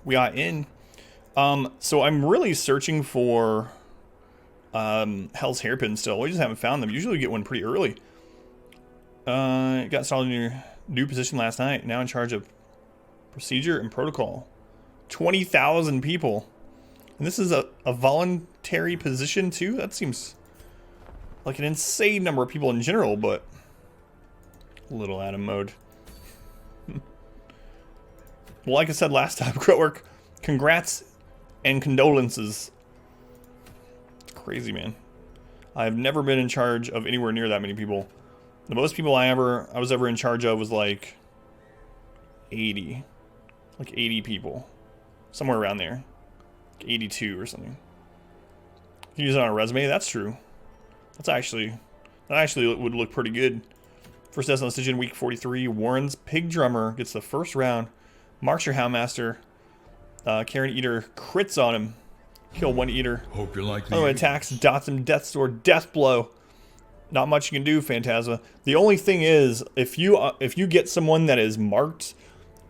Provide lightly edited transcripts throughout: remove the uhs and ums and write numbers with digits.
we got in. So I'm really searching for Hell's Hairpin still. We just haven't found them. Usually we get one pretty early. Got installed in your new position last night. Now in charge of procedure and protocol. 20,000 people. And this is a voluntary position too? That seems like an insane number of people in general, but a little out of mode. Well, like I said last time, Crowwork, congrats and condolences. It's crazy, man. I've never been in charge of anywhere near that many people. The most people I was ever in charge of was like 80. Like 80 people. Somewhere around there. Like 82 or something. You can use it on a resume, that's true. That actually would look pretty good. First death on the decision, week 43. Warren's Pig Drummer gets the first round. Marks your Houndmaster. Karen Eater crits on him. Kill one Eater. Hope you like the Other attacks, dots him, Death Sword, Death Blow. Not much you can do, Phantasma. The only thing is, if you get someone that is marked,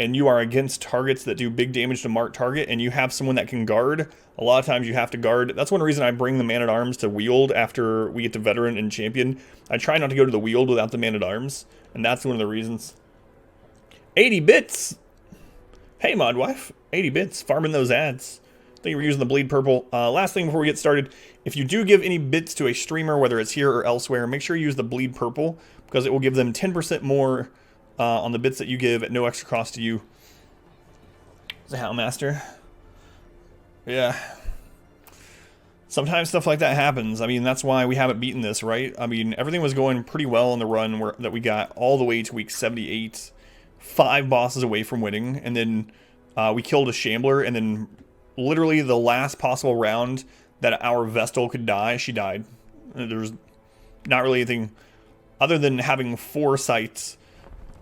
and you are against targets that do big damage to marked target, and you have someone that can guard, a lot of times you have to guard. That's one reason I bring the Man-at-Arms to Wield after we get to Veteran and Champion. I try not to go to the Wield without the Man-at-Arms, and that's one of the reasons. 80 bits! Hey, Modwife. 80 bits. Farming those ads. Thank you for using the Bleed Purple. Last thing before we get started, if you do give any bits to a streamer, whether it's here or elsewhere, make sure you use the Bleed Purple, because it will give them 10% more on the bits that you give at no extra cost to you. The Houndmaster. Yeah. Sometimes stuff like that happens. I mean, that's why we haven't beaten this, right? I mean, everything was going pretty well in the run that we got all the way to week 78. 5 bosses away from winning, and then we killed a Shambler, and then literally the last possible round that our Vestal could die, she died. There's not really anything other than having foresight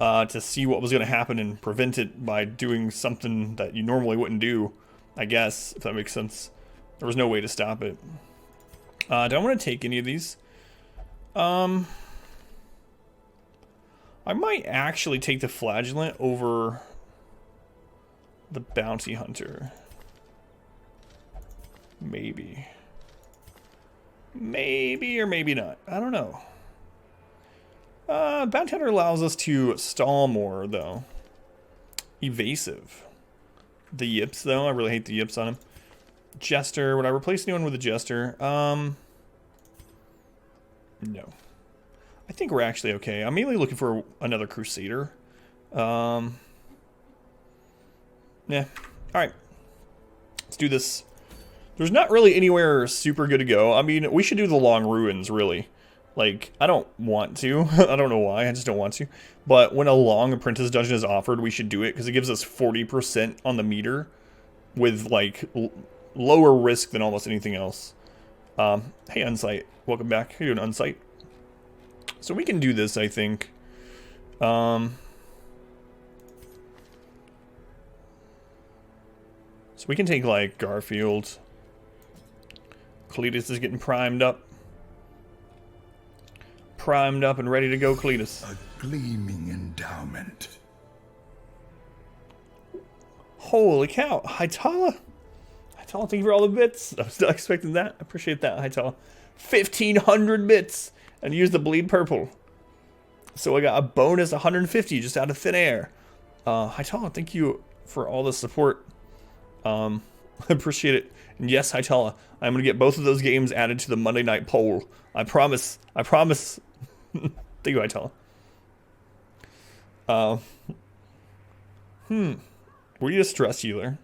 to see what was going to happen and prevent it by doing something that you normally wouldn't do, I guess, if that makes sense. There was no way to stop it. Do I want to take any of these? I might actually take the Flagellant over the Bounty Hunter. Maybe. Maybe or maybe not. I don't know. Bounty Hunter allows us to stall more, though. Evasive. The Yips, though. I really hate the Yips on him. Jester. Would I replace anyone with a Jester? No. I think we're actually okay. I'm mainly looking for another Crusader. Yeah. Alright. Let's do this. There's not really anywhere super good to go. I mean, we should do the Long Ruins, really. Like, I don't want to. I don't know why. I just don't want to. But when a Long Apprentice Dungeon is offered, we should do it, because it gives us 40% on the meter with, like, lower risk than almost anything else. Hey, Unsight. Welcome back. How you doing, Unsight? So we can do this, I think. So we can take, like, Garfield. Cletus is getting primed up. Primed up and ready to go, Cletus. A gleaming endowment. Holy cow. Hytala? Hytala, thank you for all the bits. I was not expecting that. I appreciate that, Hytala. 1,500 bits. And use the Bleed Purple. So I got a bonus 150 just out of thin air. Hytala, thank you for all the support. I appreciate it. And yes, Hytala, I'm going to get both of those games added to the Monday night poll. I promise. I promise. Thank you, Hytala. Were you a stress healer?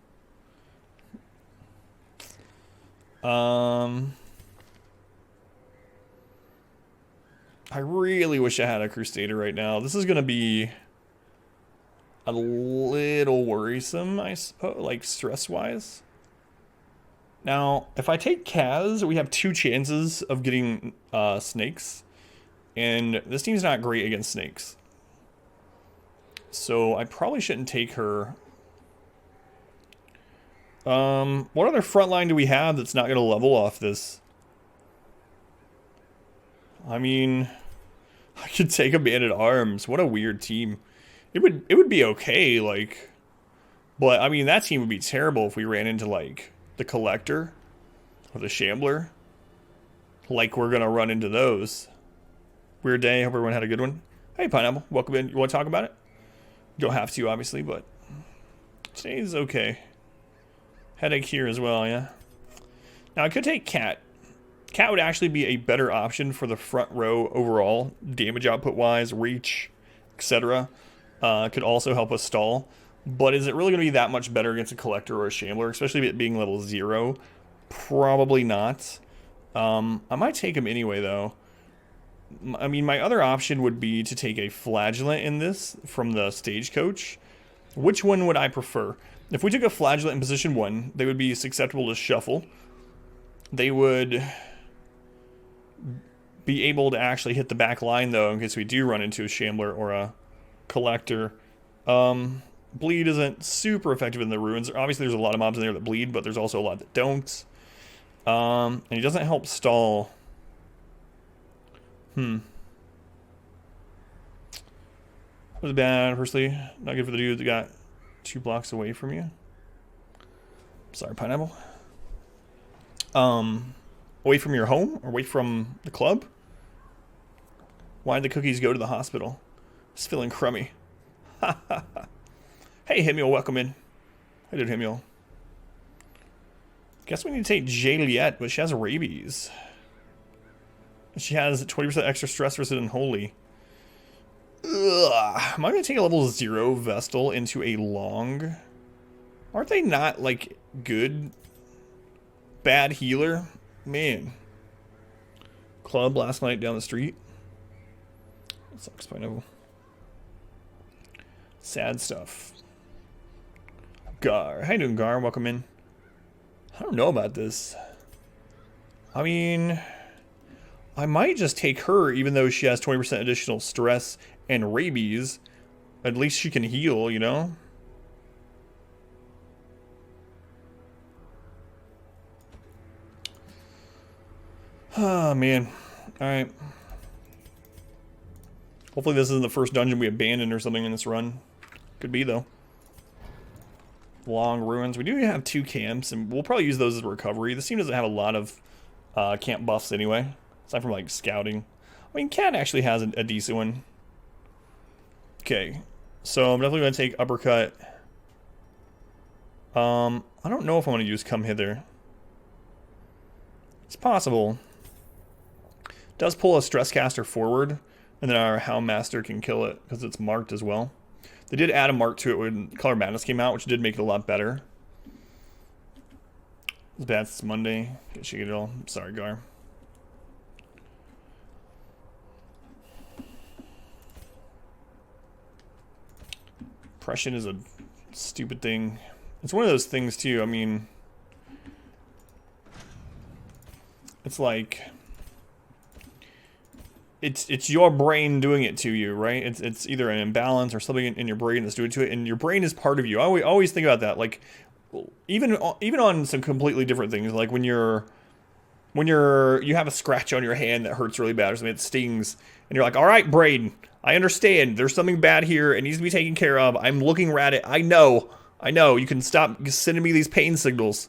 I really wish I had a Crusader right now. This is going to be a little worrisome, I suppose, like stress-wise. Now, if I take Kaz, we have 2 chances of getting snakes. And this team's not great against snakes. So I probably shouldn't take her. What other frontline do we have that's not going to level off this? I mean, I could take a Man-at-Arms. What a weird team. It would be okay, like, But, I mean, that team would be terrible if we ran into, like, the Collector or the Shambler. Like we're going to run into those. Weird day. Hope everyone had a good one. Hey, Pineapple. Welcome in. You want to talk about it? You don't have to, obviously, but today's okay. Headache here as well, yeah. Now, I could take Cat. Cat would actually be a better option for the front row overall, damage output-wise, reach, etc. Could also help us stall. But is it really going to be that much better against a Collector or a Shambler, especially it being level 0? Probably not. I might take him anyway, though. I mean, my other option would be to take a Flagellant in this from the Stagecoach. Which one would I prefer? If we took a Flagellant in position 1, they would be susceptible to shuffle. They would be able to actually hit the back line, though, in case we do run into a Shambler or a Collector. Bleed isn't super effective in the ruins. Obviously, there's a lot of mobs in there that bleed, but there's also a lot that don't. And he doesn't help stall. Was bad, personally. Not good for the dude that got 2 blocks away from you. Sorry, Pineapple. Away from your home? Or away from the club? Why'd the cookies go to the hospital? Just feeling crummy. Hey, Himul, welcome in. How did Himul? Guess we need to take Juliet, but she has rabies. She has 20% extra stress versus Unholy. Ugh. Am I going to take a level 0 Vestal into a long? Aren't they not, like, good? Bad healer? Man. Club last night down the street. That sucks, Pineapple. Sad stuff. Gar. How you doing, Gar? Welcome in. I don't know about this. I mean, I might just take her, even though she has 20% additional stress and rabies. At least she can heal, you know? Oh, man. Alright. Hopefully this isn't the first dungeon we abandoned or something in this run. Could be, though. Long ruins. We do have 2 camps, and we'll probably use those as recovery. This team doesn't have a lot of camp buffs anyway, aside from like scouting. I mean, Cat actually has a decent one. Okay, so I'm definitely going to take Uppercut. I don't know if I'm going to use Come Hither. It's possible. Does pull a Stress Caster forward, and then our Houndmaster can kill it because it's marked as well. They did add a mark to it when Color Madness came out, which did make it a lot better. It's bad since Monday. Can't shake it all. Sorry, Gar. Oppression is a stupid thing. It's one of those things, too. I mean, it's like it's your brain doing it to you, right? It's either an imbalance or something in your brain that's doing it to it, and your brain is part of you. I always think about that. Like, even on some completely different things, like when you have a scratch on your hand that hurts really bad or something that stings, and you're like, all right, brain, I understand. There's something bad here. It needs to be taken care of. I'm looking at it. I know. You can stop sending me these pain signals.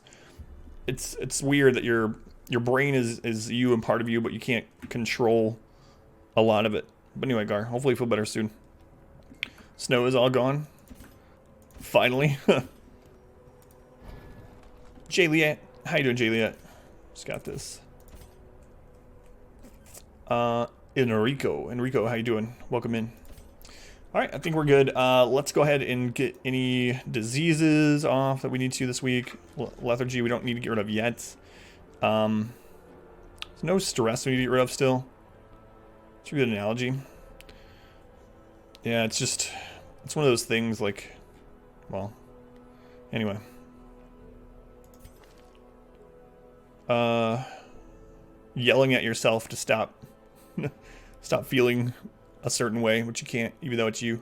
It's weird that your brain is you and part of you, but you can't control a lot of it. But anyway, Gar, hopefully you feel better soon. Snow is all gone. Finally. Juliet. How you doing, Juliet? Just got this. Enrico, how you doing? Welcome in. Alright, I think we're good. Let's go ahead and get any diseases off that we need to this week. Lethargy we don't need to get rid of yet. There's no stress we need to get rid of still. It's a good analogy. Yeah, it's one of those things like, well, anyway. Yelling at yourself to stop feeling a certain way, which you can't, even though it's you.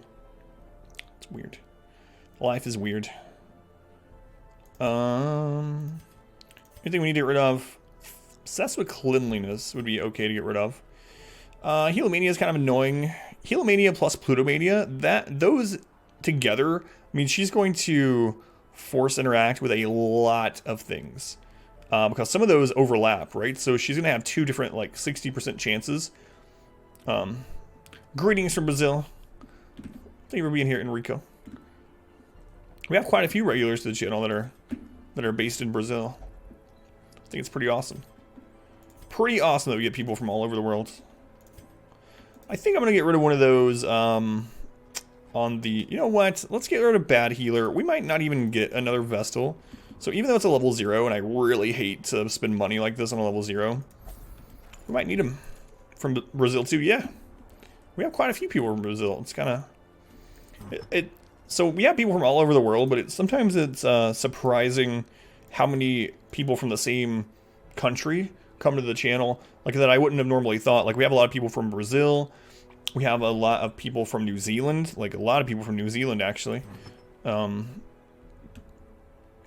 It's weird. Life is weird. Anything we need to get rid of? Obsessed with cleanliness would be okay to get rid of. Helomania is kind of annoying. Helomania plus Plutomania, those together, I mean, she's going to force interact with a lot of things. Because some of those overlap, right? So she's going to have 2 different, like, 60% chances. Greetings from Brazil. Thank you for being here, Enrico. We have quite a few regulars to the channel that are based in Brazil. I think it's pretty awesome. Pretty awesome that we get people from all over the world. I think I'm going to get rid of one of those on the... You know what? Let's get rid of Bad Healer. We might not even get another Vestal. So even though it's a level 0, and I really hate to spend money like this on a level 0, we might need him. From Brazil too, yeah. We have quite a few people from Brazil. It's kind of... So we have people from all over the world, but sometimes it's surprising how many people from the same country come to the channel, like that I wouldn't have normally thought. Like we have a lot of people from Brazil, we have a lot of people from New Zealand, like a lot of people from New Zealand actually. A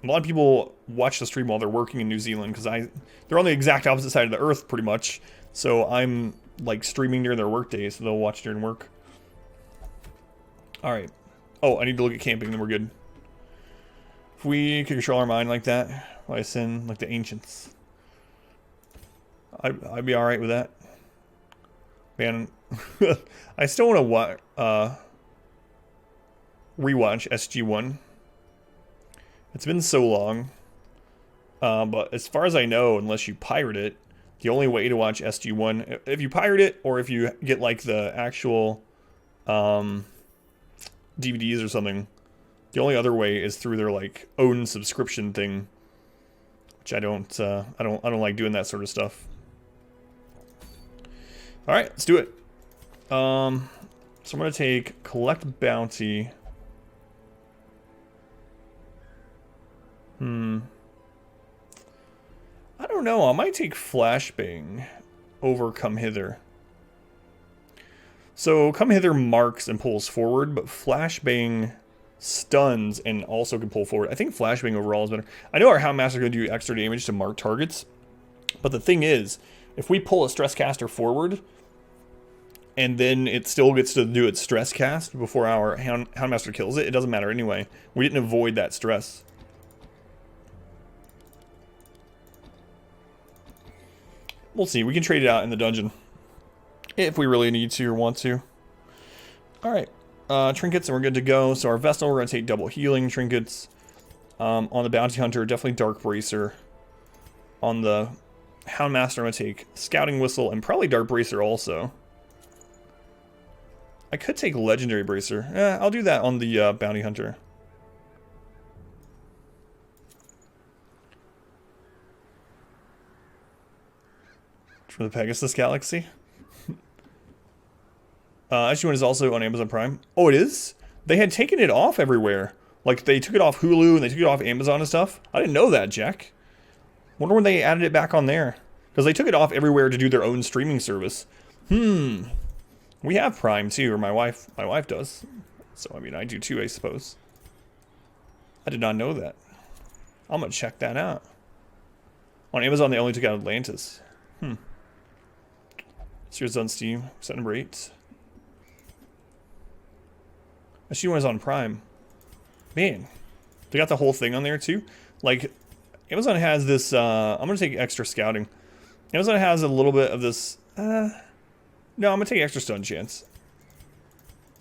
lot of people watch the stream while they're working in New Zealand because they're on the exact opposite side of the earth pretty much. So I'm like streaming during their work days, so they'll watch during work. All right. Oh, I need to look at camping, then we're good. If we could control our mind like that, like sin, like the ancients, I'd be all right with that. Man, I still want to rewatch SG-1. It's been so long, but as far as I know, unless you pirate it, the only way to watch SG-1, if you pirate it or if you get like the actual DVDs or something, the only other way is through their like own subscription thing, which I don't like doing that sort of stuff. All right, let's do it. So I'm gonna take collect bounty. I don't know. I might take flashbang over come hither. So come hither marks and pulls forward, but flashbang stuns and also can pull forward. I think flashbang overall is better. I know our Houndmaster is going to do extra damage to mark targets, but the thing is, if we pull a stress caster forward, and then it still gets to do its stress cast before our Houndmaster kills it, it doesn't matter anyway. We didn't avoid that stress. We'll see. We can trade it out in the dungeon if we really need to or want to. Alright. Trinkets, and we're good to go. So our Vestal, we're going to take double healing trinkets. On the Bounty Hunter, definitely Dark Bracer. On the Houndmaster, I'm going to take Scouting Whistle and probably Dark Bracer also. I could take Legendary Bracer. I'll do that on the Bounty Hunter. From the Pegasus Galaxy. SG-1 is also on Amazon Prime. Oh, it is? They had taken it off everywhere. Like, they took it off Hulu and they took it off Amazon and stuff. I didn't know that, Jack. Wonder when they added it back on there. Because they took it off everywhere to do their own streaming service. We have Prime, too, or my wife does. So, I mean, I do too, I suppose. I did not know that. I'm gonna check that out. On Amazon, they only took out Atlantis. Series on Steam, set number 8. SG-1 is on Prime. Man, they got the whole thing on there too. Like, Amazon has this. I'm gonna take extra scouting. Amazon has a little bit of this. No, I'm gonna take extra stun chance.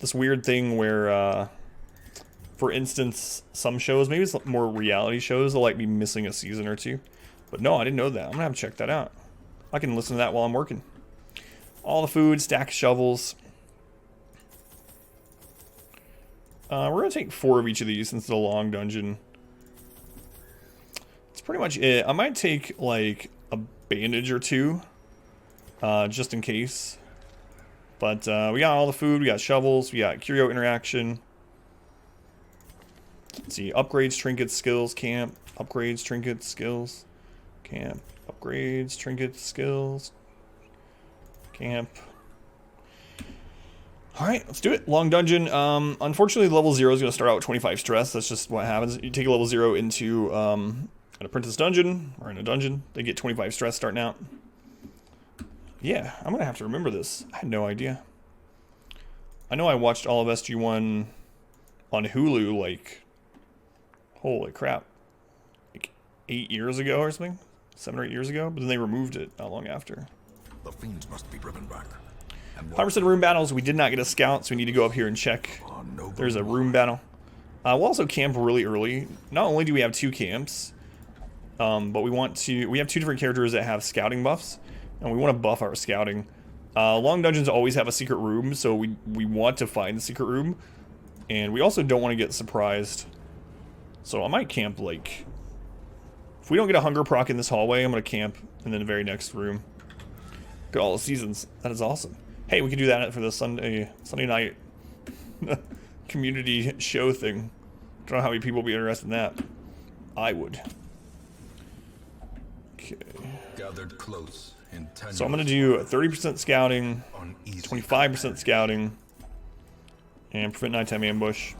This weird thing where, for instance, some shows, maybe it's more reality shows, they'll like be missing a season or two. But no, I didn't know that. I'm gonna have to check that out. I can listen to that while I'm working. All the food, stack shovels. We're going to take 4 of each of these since it's a long dungeon. That's pretty much it. I might take, like, a bandage or 2. Just in case. But we got all the food, we got shovels, we got curio interaction. Let's see, upgrades, trinkets, skills, camp. Upgrades, trinkets, skills, camp. Upgrades, trinkets, skills, camp. Alright, let's do it. Long dungeon. Unfortunately, level 0 is going to start out with 25 stress. That's just what happens. You take a level 0 into an apprentice dungeon, or in a dungeon, they get 25 stress starting out. Yeah, I'm going to have to remember this. I had no idea. I know I watched all of SG-1 on Hulu, like, Holy crap. Like 8 years ago or something? 7 or 8 years ago? But then they removed it not long after. The fiends must be driven back. 100% room battles. We did not get a scout, so we need to go up here and check. There's a room battle. We'll also camp really early. Not only do we have 2 camps, but we have 2 different characters that have scouting buffs, and we want to buff our scouting. Long dungeons always have a secret room, so we want to find the secret room, and we also don't want to get surprised. So I might camp, like, if we don't get a hunger proc in this hallway, I'm going to camp in the very next room. Look at all the seasons. That is awesome. Hey, we could do that for the Sunday night community show thing. Don't know how many people would be interested in that. I would. Okay. Gathered close in So I'm going to do 30% scouting, 25% scouting, and prevent nighttime ambush.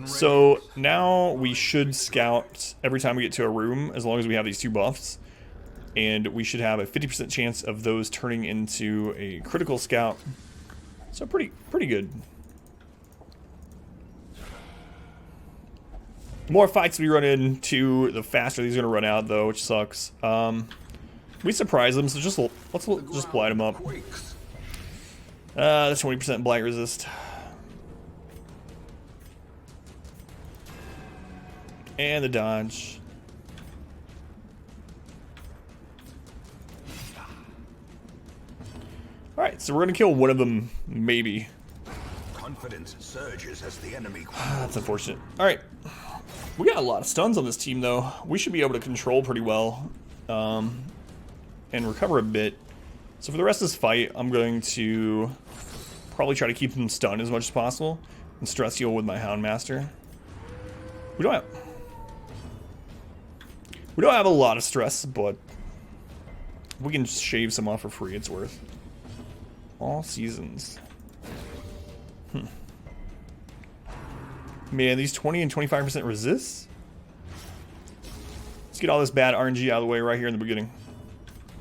So now we should scout every time we get to a room, as long as we have these 2 buffs. And we should have a 50% chance of those turning into a critical scout. So pretty good. The more fights we run into, the faster these are going to run out, though, which sucks. We surprise them, so let's just blight them up. That's 20% blight resist. And the dodge. Alright, so we're gonna kill one of them, maybe. Confidence surges as the enemy. That's unfortunate. Alright. We got a lot of stuns on this team, though. We should be able to control pretty well. And recover a bit. So for the rest of this fight, I'm going to probably try to keep them stunned as much as possible. And stress heal with my Houndmaster. We don't have a lot of stress, but we can shave some off for free. It's worth. All seasons. Man, these 20 and 25% resist? Let's get all this bad RNG out of the way right here in the beginning.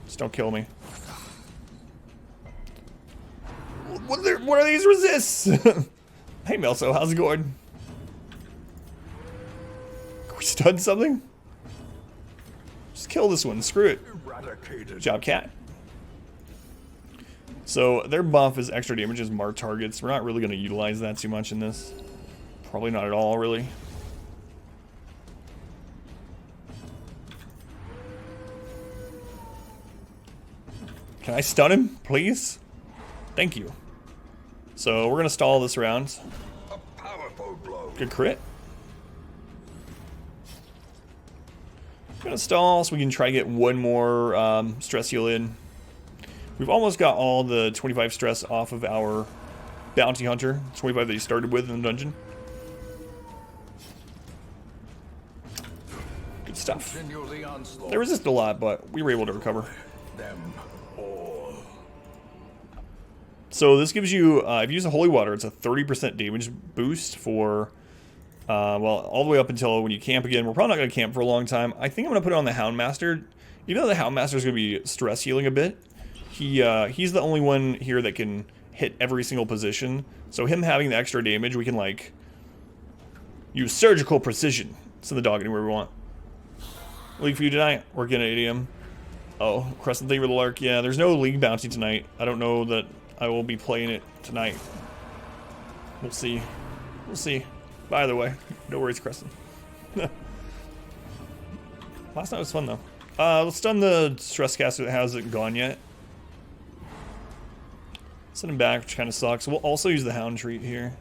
Just don't kill me. What are these resists? Hey, Melso, how's it going? Can we stun something? Just kill this one. Screw it. Good job, cat. So their buff is extra damage as marked targets. We're not really going to utilize that too much in this. Probably not at all, really. Can I stun him, please? Thank you. So we're going to stall this round. A powerful blow. Good crit. Gonna stall so we can try to get one more stress heal in. We've almost got all the 25 stress off of our bounty hunter, 25 that he started with in the dungeon. Good stuff. They resist a lot, but we were able to recover. So this gives you, if you use a holy water, it's a 30% damage boost for, well, all the way up until when you camp again. We're probably not going to camp for a long time. I think I'm going to put it on the Houndmaster. Even though the Houndmaster is going to be stress healing a bit, he's the only one here that can hit every single position. So him having the extra damage, we can, like, use surgical precision. Send the dog anywhere we want. League for you tonight. Working at 8 AM. Oh, Crescent Thing with the Lark. Yeah, there's no League bounty tonight. I don't know that I will be playing it tonight. We'll see. We'll see. By the way, no worries, Crescent. Last night was fun, though. Let's stun the stress caster that hasn't gone yet. Send him back, which kind of sucks. We'll also use the Hound Treat here.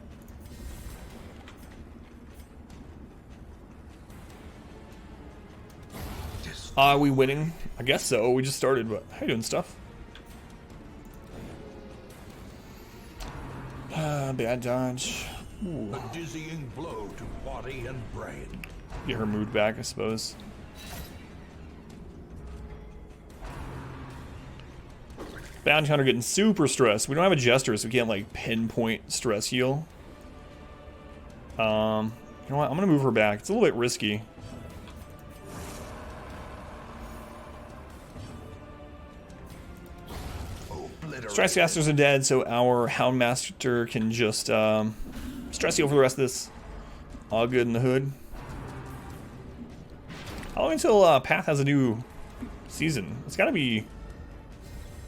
Are we winning? I guess so. We just started, but how you doing, stuff? Bad dodge. Ooh. A dizzying blow to body and brain. Get her mood back, I suppose. Bounty Hunter getting super stressed. We don't have a Jester, so we can't, like, pinpoint stress heal. You know what? I'm gonna move her back. It's a little bit risky. Stress casters are dead, so our Houndmaster can just stress heal for the rest of this. All good in the hood. How long until Path has a new season? It's got to be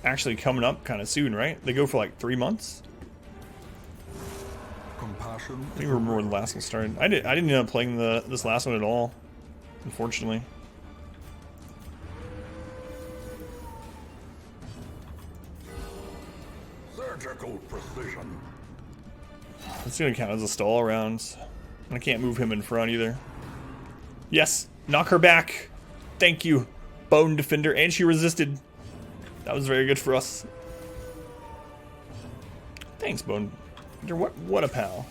actually coming up kind of soon, right? They go for like 3 months. Compassion. I don't even remember when the last one started. I didn't end up playing this last one at all, unfortunately. Surgical precision. It's gonna count as a stall round. I can't move him in front either. Yes, knock her back. Thank you, Bone Defender, and she resisted. That was very good for us. Thanks, Bone Defender. What a pal.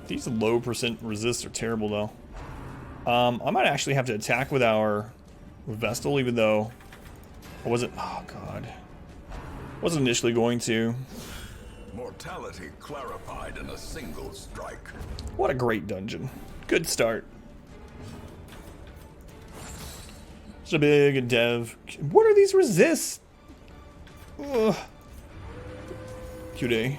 These low percent resist are terrible though. I might actually have to attack with our Vestal, even though I wasn't. Oh god, wasn't initially going to. Mortality clarified in a single strike. What a great dungeon. Good start. It's a big dev. What are these resists? Ugh. QA.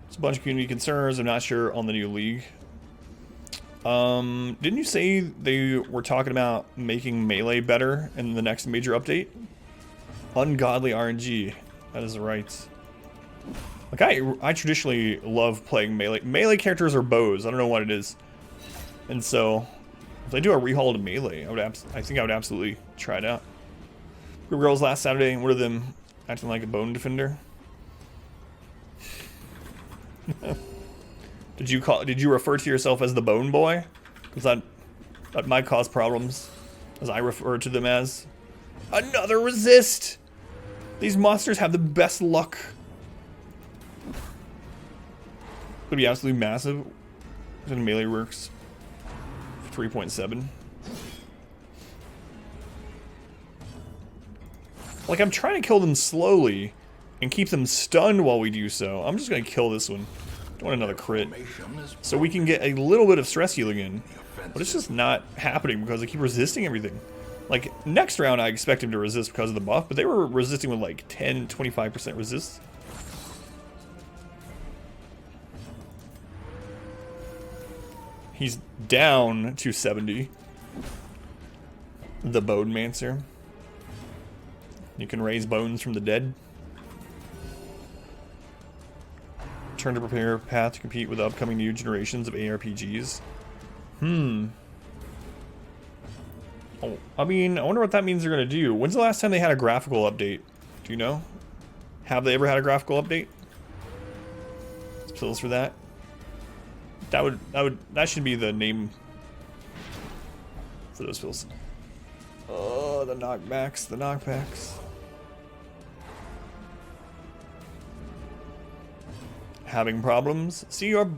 It's a bunch of community concerns. I'm not sure on the new league. Didn't you say they were talking about making melee better in the next major update? Ungodly RNG. That is right. Like I traditionally love playing melee. Melee characters are bows. I don't know what it is. And so if they do a rehaul to melee, I think I would absolutely try it out. Group Girls last Saturday, one of them acting like a Bone Defender. Did you refer to yourself as the Bone Boy? Because that might cause problems, as I refer to them as. Another resist! These monsters have the best luck. Could be absolutely massive. Then melee works. 3.7. Like, I'm trying to kill them slowly and keep them stunned while we do so. I'm just gonna kill this one. Don't want another crit. So we can get a little bit of stress healing in. But it's just not happening because I keep resisting everything. Like, next round I expect him to resist because of the buff, but they were resisting with like 10, 25% resist. He's down to 70. The Bone Mancer. You can raise bones from the dead. Turn to prepare Path to compete with the upcoming new generations of ARPGs. Oh, I mean, I wonder what that means they're gonna do. When's the last time they had a graphical update? Do you know? Have they ever had a graphical update? Pills for that. That should be the name for those pills. Oh, the knockbacks, the knockbacks. Having problems? See your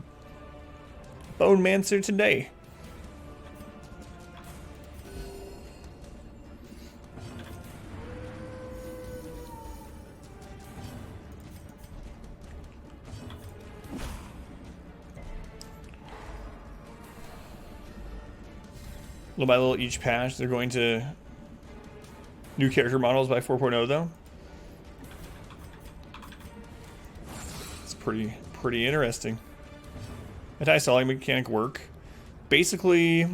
Bone Mancer today. Little by little, each patch, they're going to new character models by 4.0 though. It's pretty interesting. Anti-stalling mechanic work. Basically,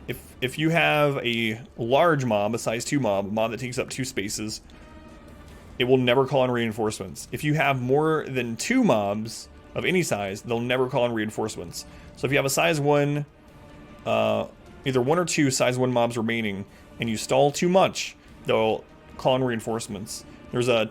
if you have a large mob, a size 2 mob, a mob that takes up 2 spaces, it will never call in reinforcements. If you have more than 2 mobs of any size, they'll never call in reinforcements. So if you have a size 1, either 1 or 2 size 1 mobs remaining, and you stall too much, they'll call in reinforcements. There's a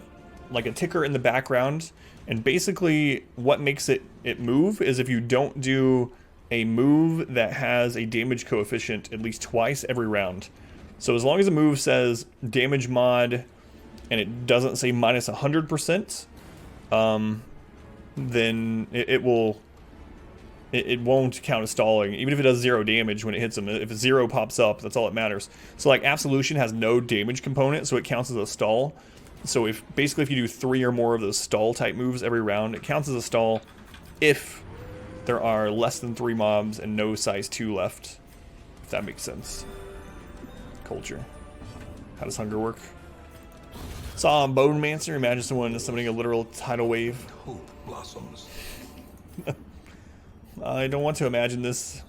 ticker in the background, and basically what makes it move is if you don't do a move that has a damage coefficient at least twice every round. So as long as a move says damage mod and it doesn't say minus 100%, then it won't count as stalling, even if it does 0 damage when it hits them. If 0 pops up, that's all that matters. So like Absolution has no damage component, so it counts as a stall. So if you do 3 or more of those stall type moves every round, it counts as a stall if there are less than 3 mobs and no size 2 left. If that makes sense. Culture. How does hunger work? Saw a Bone Mancer. Imagine someone summoning a literal tidal wave. Hope blossoms. I don't want to imagine this.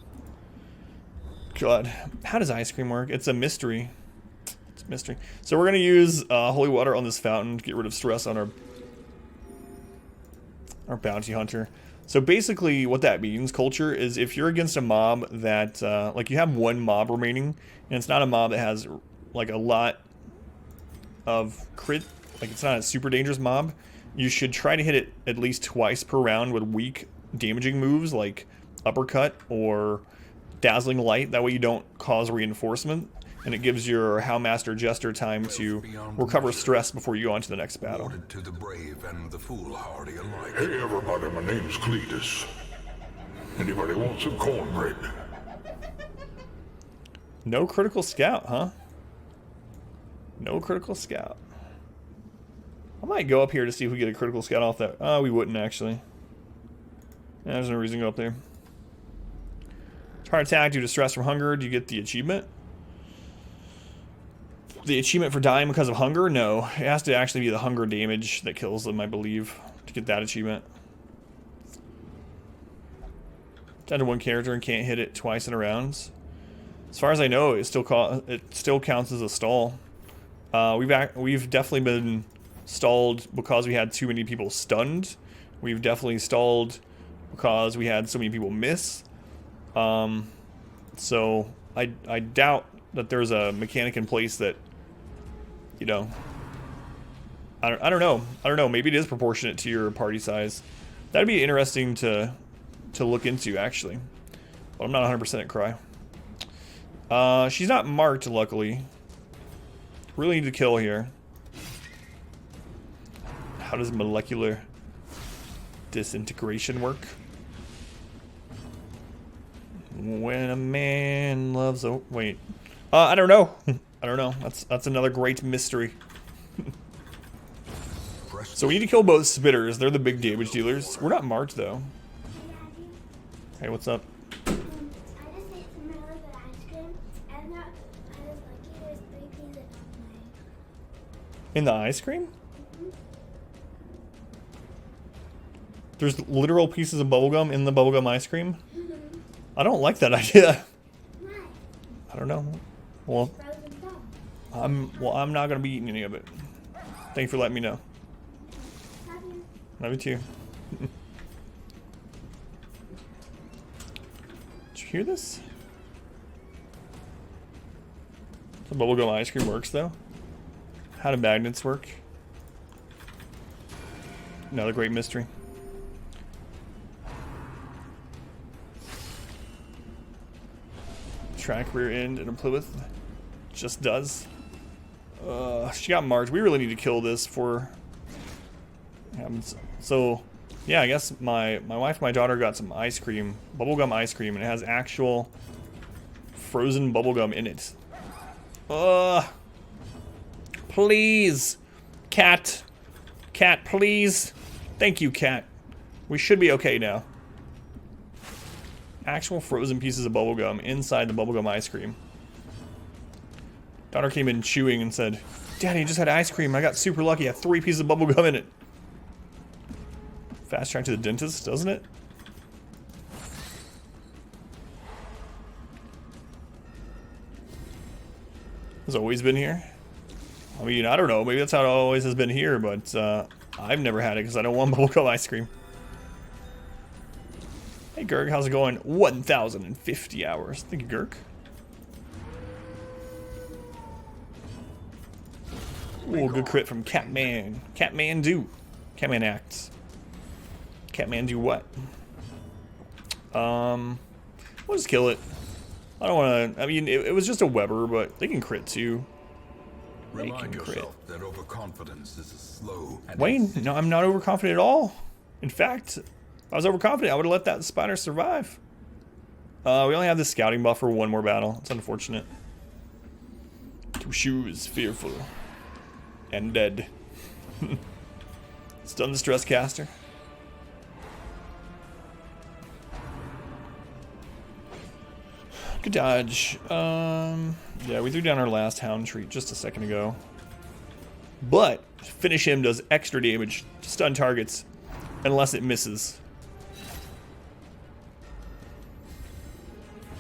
God, how does ice cream work? It's a mystery. It's a mystery. So we're gonna use holy water on this fountain to get rid of stress on our bounty hunter. So basically, what that means, culture, is if you're against a mob that like you have one mob remaining, and it's not a mob that has like a lot of crit, like it's not a super dangerous mob, you should try to hit it at least twice per round with weak damaging moves like uppercut or dazzling light. That way you don't cause reinforcement, and it gives your Howmaster Jester time to recover stress before you go on to the next battle. To the brave and the foolhardy alike. Hey everybody, my name's Cletus. Anybody want some cornbread? No critical scout, huh? No critical scout. I might go up here to see if we get a critical scout off that. Oh, we wouldn't actually. Yeah, there's no reason to go up there. Heart attack due to stress from hunger. Do you get the achievement? The achievement for dying because of hunger? No. It has to actually be the hunger damage that kills them, I believe, to get that achievement. Down to one character and can't hit it twice in a round. As far as I know, it still counts as a stall. We've definitely been stalled because we had too many people stunned. We've definitely stalled because we had so many people miss. So I doubt that there's a mechanic in place that, you know, I don't know. Maybe it is proportionate to your party size. That'd be interesting to look into, actually. But I'm not 100% at Cry. She's not marked, luckily. Really need to kill here. How does molecular disintegration work? When a man loves a... Wait. I don't know. I don't know. That's another great mystery. So we need to kill both spitters. They're the big damage dealers. We're not marked, though. Hey, what's up? In the ice cream? There's literal pieces of bubblegum in the bubblegum ice cream? I don't like that idea. I don't know. Well, I'm not gonna be eating any of it. Thank you for letting me know. Love you too. Did you hear this? The bubblegum ice cream works though. How do magnets work? Another great mystery. Track rear end and a Plymouth. Just does. She got marked. We really need to kill this for happens. So yeah, I guess my wife and my daughter got some ice cream, bubblegum ice cream, and it has actual frozen bubblegum in it. Please, cat, please. Thank you, cat. We should be okay now. Actual frozen pieces of bubblegum inside the bubblegum ice cream. Daughter came in chewing and said, "Daddy, I just had ice cream. I got super lucky. I had 3 pieces of bubblegum in it." Fast track to the dentist, doesn't it? Has always been here? I mean, I don't know. Maybe that's how it always has been here, but I've never had it because I don't want bubblegum ice cream. Hey, Gurg, how's it going? 1,050 hours. Thank you, Gurg. Ooh, good crit from Catman. Catman do. Catman acts. Catman do what? We'll just kill it. I don't want to... I mean, it was just a Weber, but they can crit too. They can crit. That overconfidence is a slow... Wayne, no, I'm not overconfident at all. In fact... If I was overconfident, I would have let that spider survive. We only have this scouting buff for 1 more battle. It's unfortunate. 2 shoes, fearful. And dead. Stun the stress caster. Good dodge. Yeah, we threw down our last hound treat just a second ago. But finish him does extra damage to stun targets unless it misses.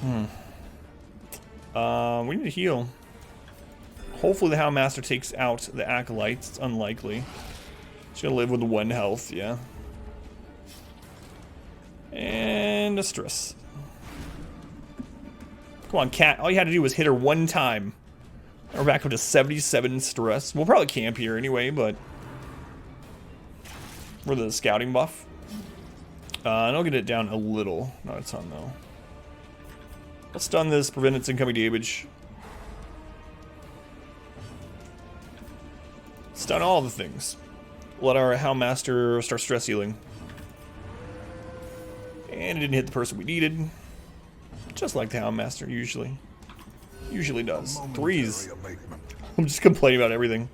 We need to heal. Hopefully the Houndmaster takes out the Acolytes. It's unlikely. She's gonna live with 1 health, yeah. And a stress. Come on, cat. All you had to do was hit her 1 time. We're back up to 77 stress. We'll probably camp here anyway, but for the scouting buff. And I'll get it down a little. Not a ton, though. Let's stun this, prevent its incoming damage. Stun all the things. Let our Houndmaster start stress healing. And it didn't hit the person we needed. Just like the Houndmaster usually does. 3s. I'm just complaining about everything.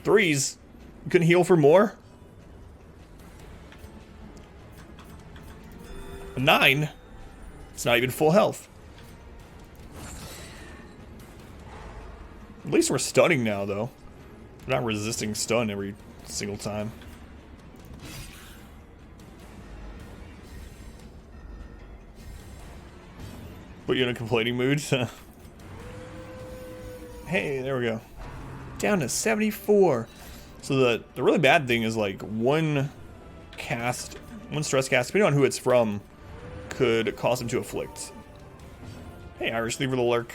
3s. You couldn't heal for more? A 9. It's not even full health. At least we're stunning now, though. We're not resisting stun every single time. Put you in a complaining mood. Hey, there we go. Down to 74. So the really bad thing is like one stress cast, depending on who it's from, could cause him to afflict. Hey, Irish, leave her the lurk.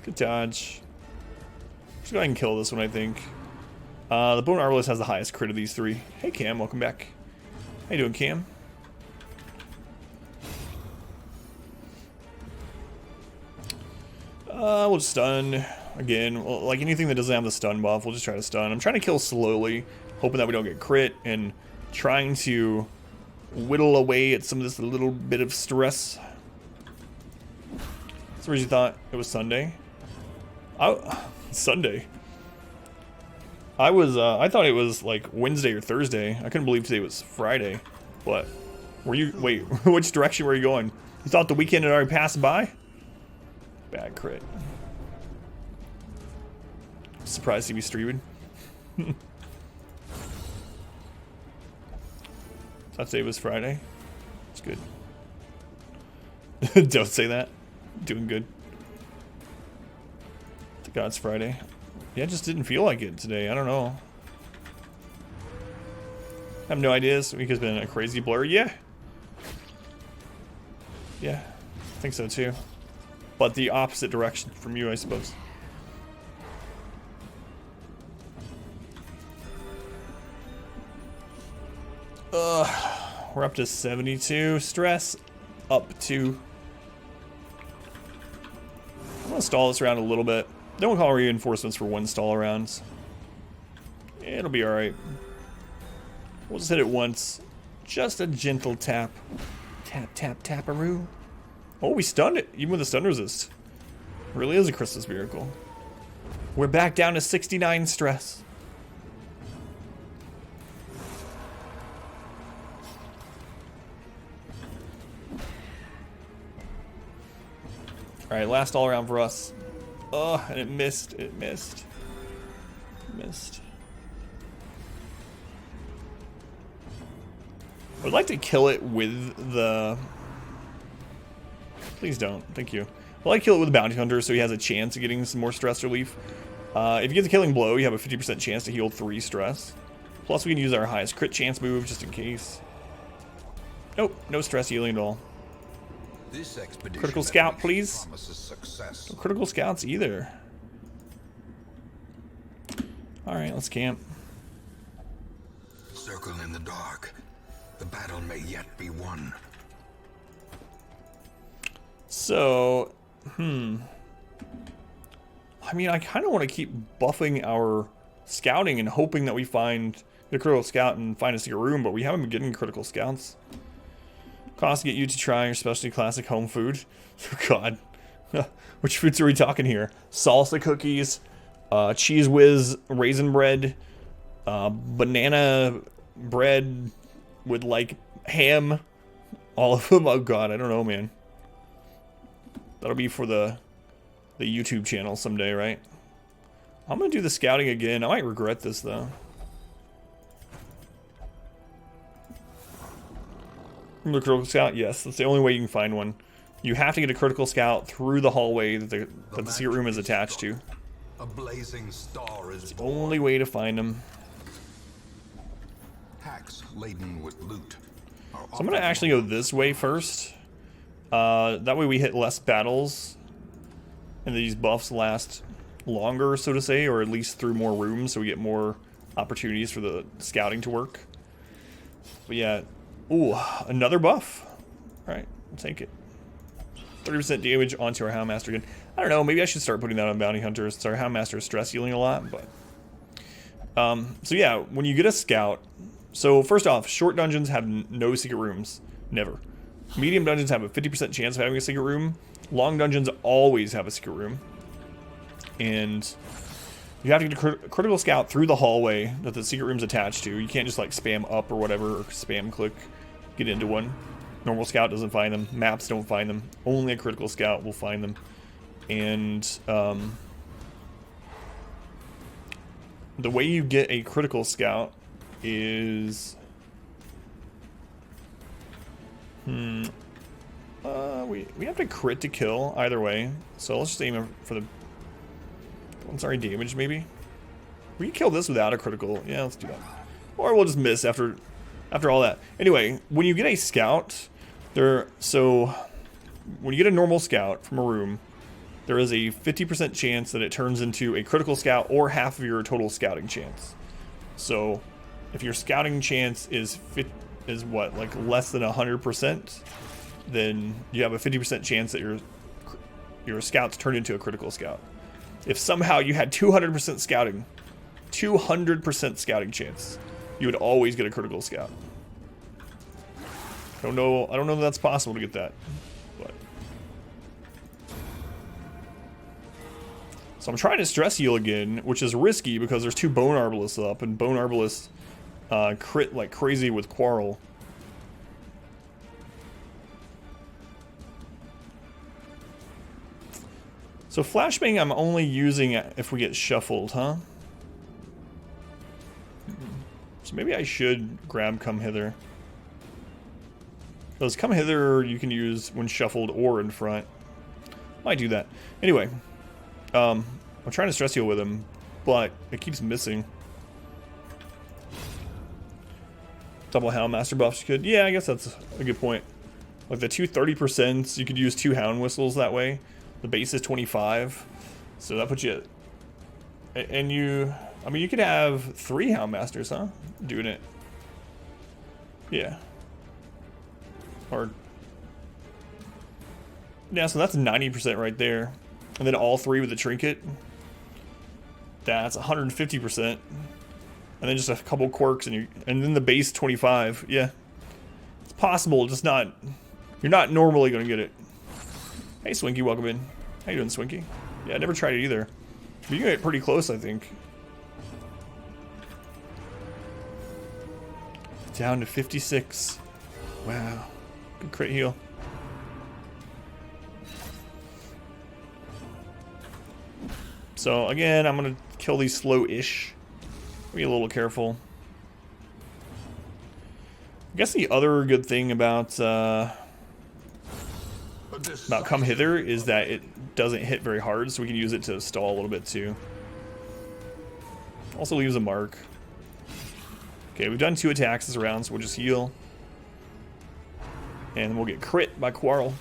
Good dodge. Let's go ahead and kill this one, I think. The Bone Arbalist has the highest crit of these 3. Hey, Cam, welcome back. How you doing, Cam? We'll just stun again. Well, like anything that doesn't have the stun buff, we'll just try to stun. I'm trying to kill slowly, hoping that we don't get crit, and trying to whittle away at some of this little bit of stress. So, you thought it was Sunday? Sunday. I thought it was like Wednesday or Thursday. I couldn't believe today was Friday. What? Wait, which direction were you going? You thought the weekend had already passed by? Bad crit. Surprised to be streaming. Thought today was Friday. It's good. Don't say that. Doing good. Thank God it's Friday. Yeah, it just didn't feel like it today. I don't know. I have no idea. This week has been a crazy blur. Yeah. Yeah. I think so too. But the opposite direction from you, I suppose. We're up to 72. Stress. Up to... I'm going to stall this around a little bit. Don't call reinforcements for 1 stall rounds. It'll be alright. We'll just hit it once. Just a gentle tap. Tap, tap, taparoo. Oh, we stunned it, even with a stun resist. Really is a Christmas miracle. We're back down to 69 stress. Alright, last all around for us. Oh, and it missed. It missed. Missed. I would like to kill it with the... Please don't. Thank you. I'd like to kill it with the Bounty Hunter so he has a chance of getting some more stress relief. If you get the Killing Blow, you have a 50% chance to heal 3 stress. Plus, we can use our highest crit chance move just in case. Nope, no stress healing at all. This expedition Critical Scout, please. Success. No critical Scouts either. Alright, let's camp. Circle in the dark. The battle may yet be won. So, I mean, I kind of want to keep buffing our scouting and hoping that we find the critical scout and find a secret room, but we haven't been getting critical scouts. Cost to get you to try your specialty classic home food. Oh God. Which foods are we talking here? Salsa cookies, cheese whiz, raisin bread, banana bread with like ham. All of them. Oh God, I don't know, man. That'll be for the YouTube channel someday, right? I'm gonna do the scouting again. I might regret this though. The critical scout, yes, that's the only way you can find one. You have to get a critical scout through the hallway that the secret room is attached to. A blazing star is The only way to find them. Packs laden with loot. So I'm gonna actually go this way first. That way we hit less battles, and these buffs last longer, so to say, or at least through more rooms, so we get more opportunities for the scouting to work. But yeah, ooh, another buff. All right, we'll take it. 30% damage onto our Houndmaster again. I don't know, maybe I should start putting that on Bounty Hunters. So our Houndmaster is stress healing a lot, but... so yeah, when you get a scout... So first off, short dungeons have no secret rooms. Never. Medium dungeons have a 50% chance of having a secret room. Long dungeons always have a secret room. And you have to get a critical scout through the hallway that the secret room's attached to. You can't just like spam up or whatever, or spam click, get into one. Normal scout doesn't find them. Maps don't find them. Only a critical scout will find them. And the way you get a critical scout is... we have to crit to kill either way. So let's just aim for the... One's already damaged, maybe? We can kill this without a critical. Yeah, let's do that. Or we'll just miss after all that. Anyway, when you get a scout, so when you get a normal scout from a room, there is a 50% chance that it turns into a critical scout or half of your total scouting chance. So if your scouting chance is what, like less than 100%, then you have a 50% chance that your scouts turn into a critical scout. If somehow you had 200% scouting, 200% scouting chance, you would always get a critical scout. I don't know if that's possible to get that, but. So I'm trying to stress heal again, which is risky because there's 2 Bone Arbalists up, and Bone Arbalists crit like crazy with Quarrel. So Flashbang I'm only using if we get shuffled, huh? So maybe I should grab Come Hither. Because Come Hither you can use when shuffled or in front. Might do that. Anyway, I'm trying to stress heal with him, but it keeps missing. Double Houndmaster buffs you could. Yeah, I guess that's a good point. Like the 2 30%, you could use 2 Hound Whistles that way. The base is 25, so that puts you at, and you, I mean, you could have 3 Houndmasters, huh? Doing it. Yeah. Or, yeah, so that's 90% right there. And then all 3 with the Trinket. That's 150%. And then just a couple quirks, and then the base 25. Yeah. It's possible, just not, you're not normally going to get it. Hey, Swinky, welcome in. How you doing, Swinky? Yeah, I never tried it either. But you can get pretty close, I think. Down to 56. Wow. Good crit heal. So, again, I'm going to kill these slow-ish. Be a little careful. I guess the other good thing about Come Hither is that it doesn't hit very hard, so we can use it to stall a little bit too. Also leaves a mark. Okay, we've done 2 attacks this round, so we'll just heal. And we'll get crit by Quarrel.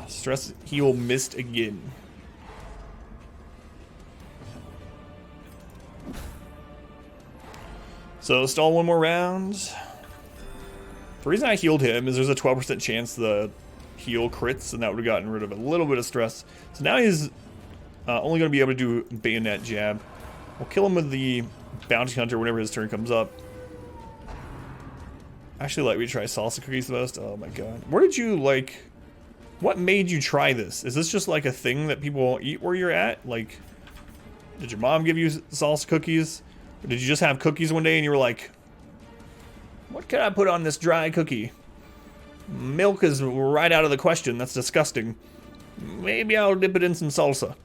Stress heal missed again. So stall one more round. The reason I healed him is there's a 12% chance the heal crits, and that would have gotten rid of a little bit of stress. So now he's only going to be able to do bayonet jab. We'll kill him with the bounty hunter whenever his turn comes up. I actually like me try salsa cookies the most. Oh my god. Where did you like... What made you try this? Is this just like a thing that people eat where you're at? Like, did your mom give you salsa cookies? Or did you just have cookies one day and you were like, what can I put on this dry cookie? Milk is right out of the question. That's disgusting. Maybe I'll dip it in some salsa.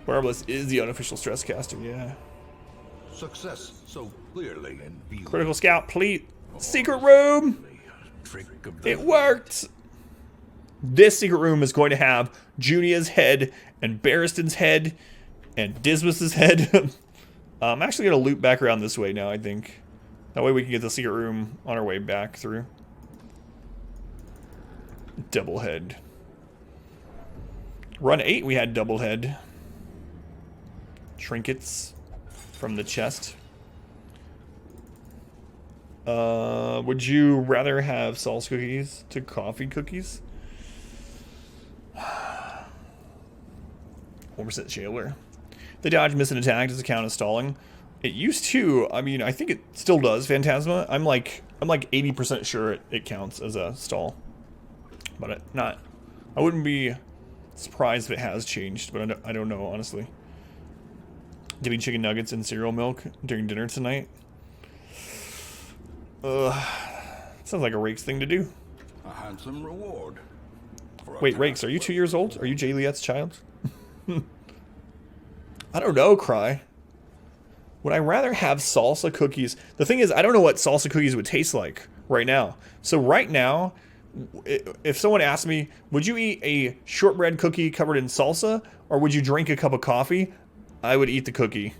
Barbless is the unofficial stress caster, yeah. Success so clearly in view. Critical scout, please. Secret room! Trick of the It worked! This secret room is going to have Junia's head and Barristan's head and Dismas's head. I'm actually going to loop back around this way now, I think. That way we can get the secret room on our way back through. Double head. Run 8 we had double head. Trinkets from the chest. Would you rather have salsa cookies to coffee cookies? 1% Shambler. The dodge miss an attack does it count as stalling? It used to. I mean, I think it still does. Phantasma. I'm like 80% sure it counts as a stall. But I wouldn't be surprised if it has changed. But I don't know honestly. Dipping chicken nuggets in cereal milk during dinner tonight. Sounds like a Rakes thing to do. a handsome reward. Wait, Rakes, are you 2 years old? Are you Jay Liette's child? I don't know, Cry. Would I rather have salsa cookies? The thing is, I don't know what salsa cookies would taste like right now. So right now, if someone asked me, would you eat a shortbread cookie covered in salsa, or would you drink a cup of coffee? I would eat the cookie.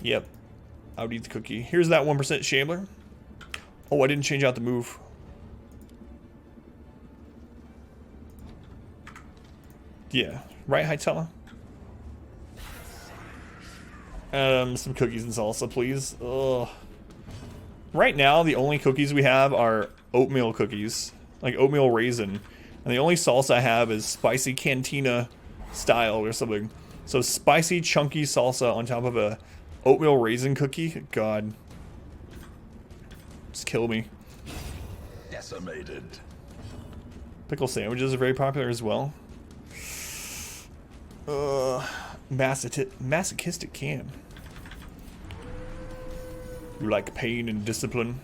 Yep. I would eat the cookie. Here's that 1% Shambler. Oh, I didn't change out the move. Yeah. Right, Hytella? Some cookies and salsa, please. Ugh. Right now, the only cookies we have are oatmeal cookies. Like oatmeal raisin. And the only salsa I have is spicy cantina style or something. So spicy, chunky salsa on top of a oatmeal raisin cookie? God. Just kill me. Decimated. Pickle sandwiches are very popular as well. Masochistic can. You like pain and discipline?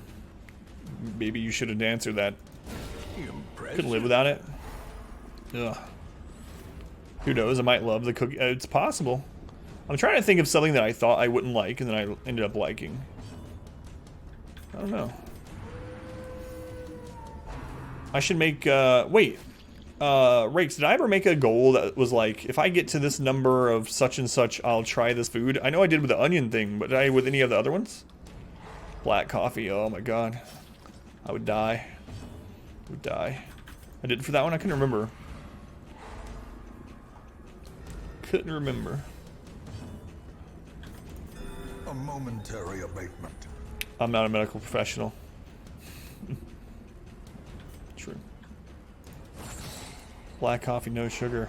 Maybe you should have answered that. Couldn't live without it. Ugh. Who knows? I might love the cookie. It's possible. I'm trying to think of something that I thought I wouldn't like and then I ended up liking. I don't know. I should make, wait. Rakes, did I ever make a goal that was like, if I get to this number of such and such, I'll try this food? I know I did with the onion thing, but did I with any of the other ones? Black coffee, oh my god. I would die. I would die. I did it for that one? I couldn't remember. Couldn't remember. A momentary abatement. I'm not a medical professional. True. Black coffee, no sugar.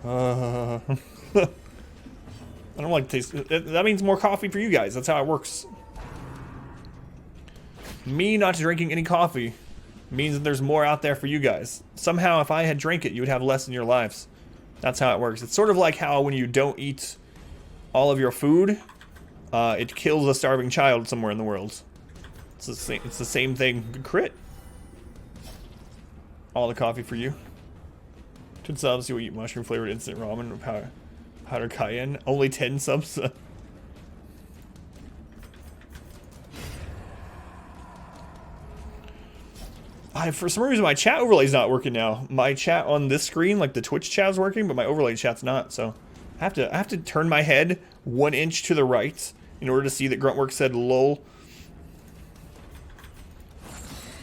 I don't like the taste. That means more coffee for you guys. That's how it works. Me not drinking any coffee means that there's more out there for you guys. Somehow, if I had drank it, you would have less in your lives. That's how it works. It's sort of like how when you don't eat all of your food, it kills a starving child somewhere in the world. It's the same thing. Good crit. All the coffee for you. Two subs, you will eat mushroom flavored instant ramen with powder cayenne. Only 10 subs. For some reason, my chat overlay's not working now. My chat on this screen, like the Twitch chat, is working, but my overlay chat's not. So I have to turn my head 1 inch to the right in order to see that Gruntwork said "lol."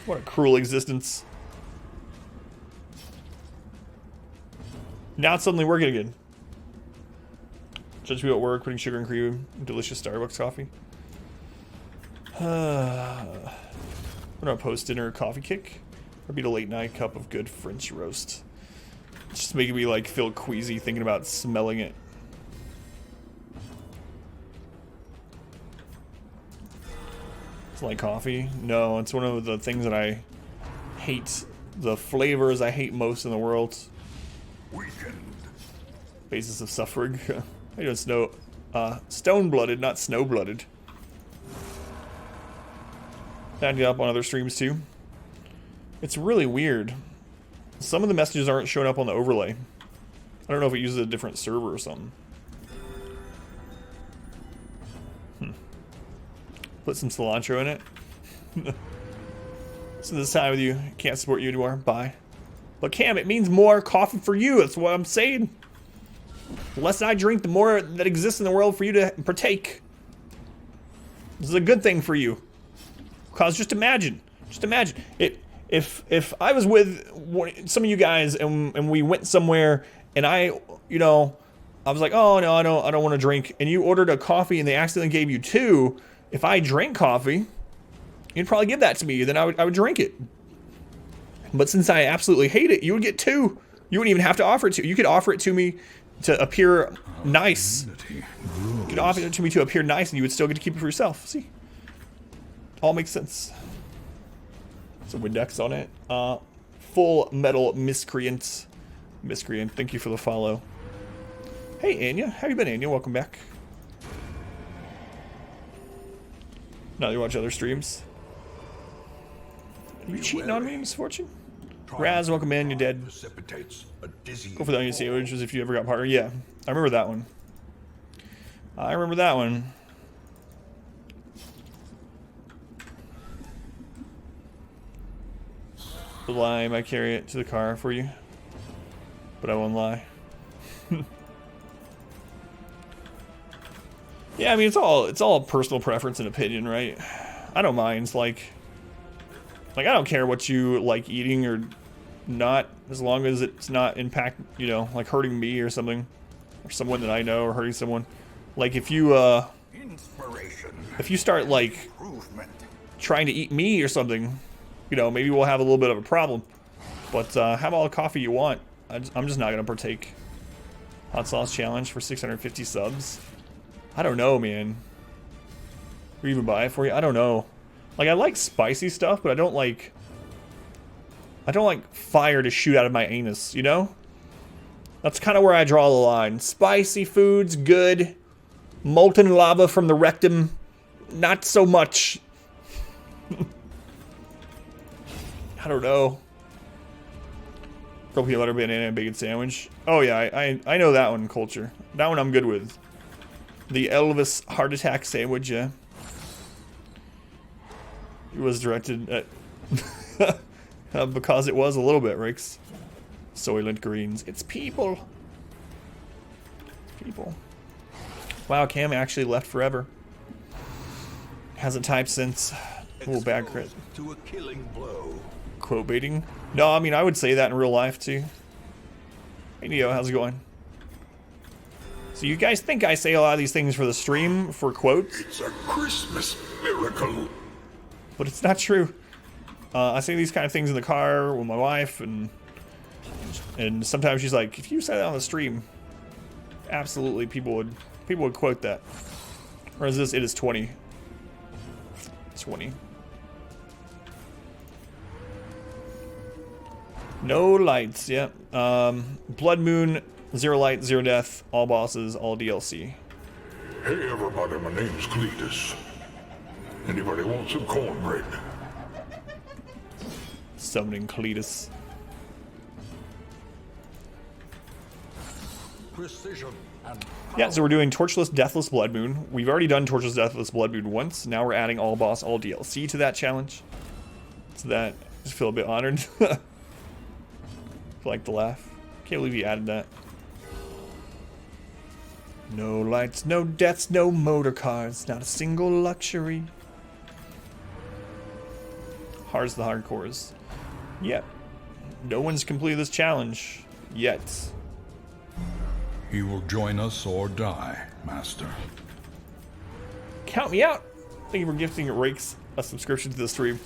What a cruel existence. Now it's suddenly working again. Judge me at work, putting sugar and cream in delicious Starbucks coffee. What about post-dinner coffee kick? Or beat a late-night cup of good French roast? It's just making me like feel queasy thinking about smelling it. It's like coffee? No, it's one of the things that I hate. The flavors I hate most in the world. Weakened. Weakened. Basis of suffering. I don't know. Stone-blooded, not snow-blooded. That ended up on other streams too. It's really weird. Some of the messages aren't showing up on the overlay. I don't know if it uses a different server or something. Put some cilantro in it. So this time with you, can't support you anymore. Bye. But Cam, it means more coffee for you. That's what I'm saying. The less I drink, the more that exists in the world for you to partake. This is a good thing for you. Cause just imagine it. If I was with some of you guys and we went somewhere and I was like, oh no, I don't want to drink, and you ordered a coffee and they accidentally gave you 2. If I drank coffee, you'd probably give that to me. Then I would drink it. But since I absolutely hate it, you would get 2. You wouldn't even have to offer it to. You could offer it to me to appear nice. You could offer it to me to appear nice, and you would still get to keep it for yourself. See, all makes sense. It's a Windex on it. Full Metal Miscreant. Thank you for the follow. Hey Anya, how you been, Anya? Welcome back. Now you watch other streams. Are you cheating on me, Misfortune? Raz, welcome in. You're dead. Go for the onion sandwiches if you ever got partner. Yeah, I remember that one. The lime, I carry it to the car for you, but I won't lie. Yeah, I mean, it's all personal preference and opinion, right? I don't mind. Like I don't care what you like eating or not, as long as it's not impact, like hurting me or something, or someone that I know, or hurting someone. Like if you start like trying to eat me or something, maybe we'll have a little bit of a problem. But have all the coffee you want. I'm just not gonna partake. Hot sauce challenge for 650 subs. I don't know, man. Or even buy it for you. I don't know. Like, I like spicy stuff, but I don't like fire to shoot out of my anus, That's kind of where I draw the line. Spicy foods, good. Molten lava from the rectum, not so much. I don't know. Peanut butter, banana, and bacon sandwich. Oh yeah, I know that one, Culture. That one I'm good with. The Elvis heart attack sandwich, yeah. It was directed at because it was a little bit, Rix. Soylent Greens. It's people. Wow, Cam actually left forever. Hasn't typed since. Ooh, bad crit. To a killing blow. Quote baiting? No, I mean, I would say that in real life too. Hey Neo, how's it going? So you guys think I say a lot of these things for the stream, for quotes? It's a Christmas miracle. But it's not true. I say these kind of things in the car with my wife, and sometimes she's like, if you say that on the stream, absolutely people would quote that. Whereas this, it is 20. 20. No lights, yep. Blood Moon, 0 light, 0 death, all bosses, all DLC. Hey everybody, my name's Cletus. Anybody want some cornbread? Summoning Cletus. Precision and Yeah, so we're doing Torchless, Deathless Blood Moon. We've already done Torchless, Deathless Blood Moon once. Now we're adding all boss, all DLC to that challenge. So that, I just feel a bit honored. Like to laugh. Can't believe you added that. No lights, no deaths, no motor cars. Not a single luxury. Hard's the hardcores. Yep. No one's completed this challenge yet. he will join us or die, Master. Count me out. Thank you for gifting Rakes a subscription to the stream.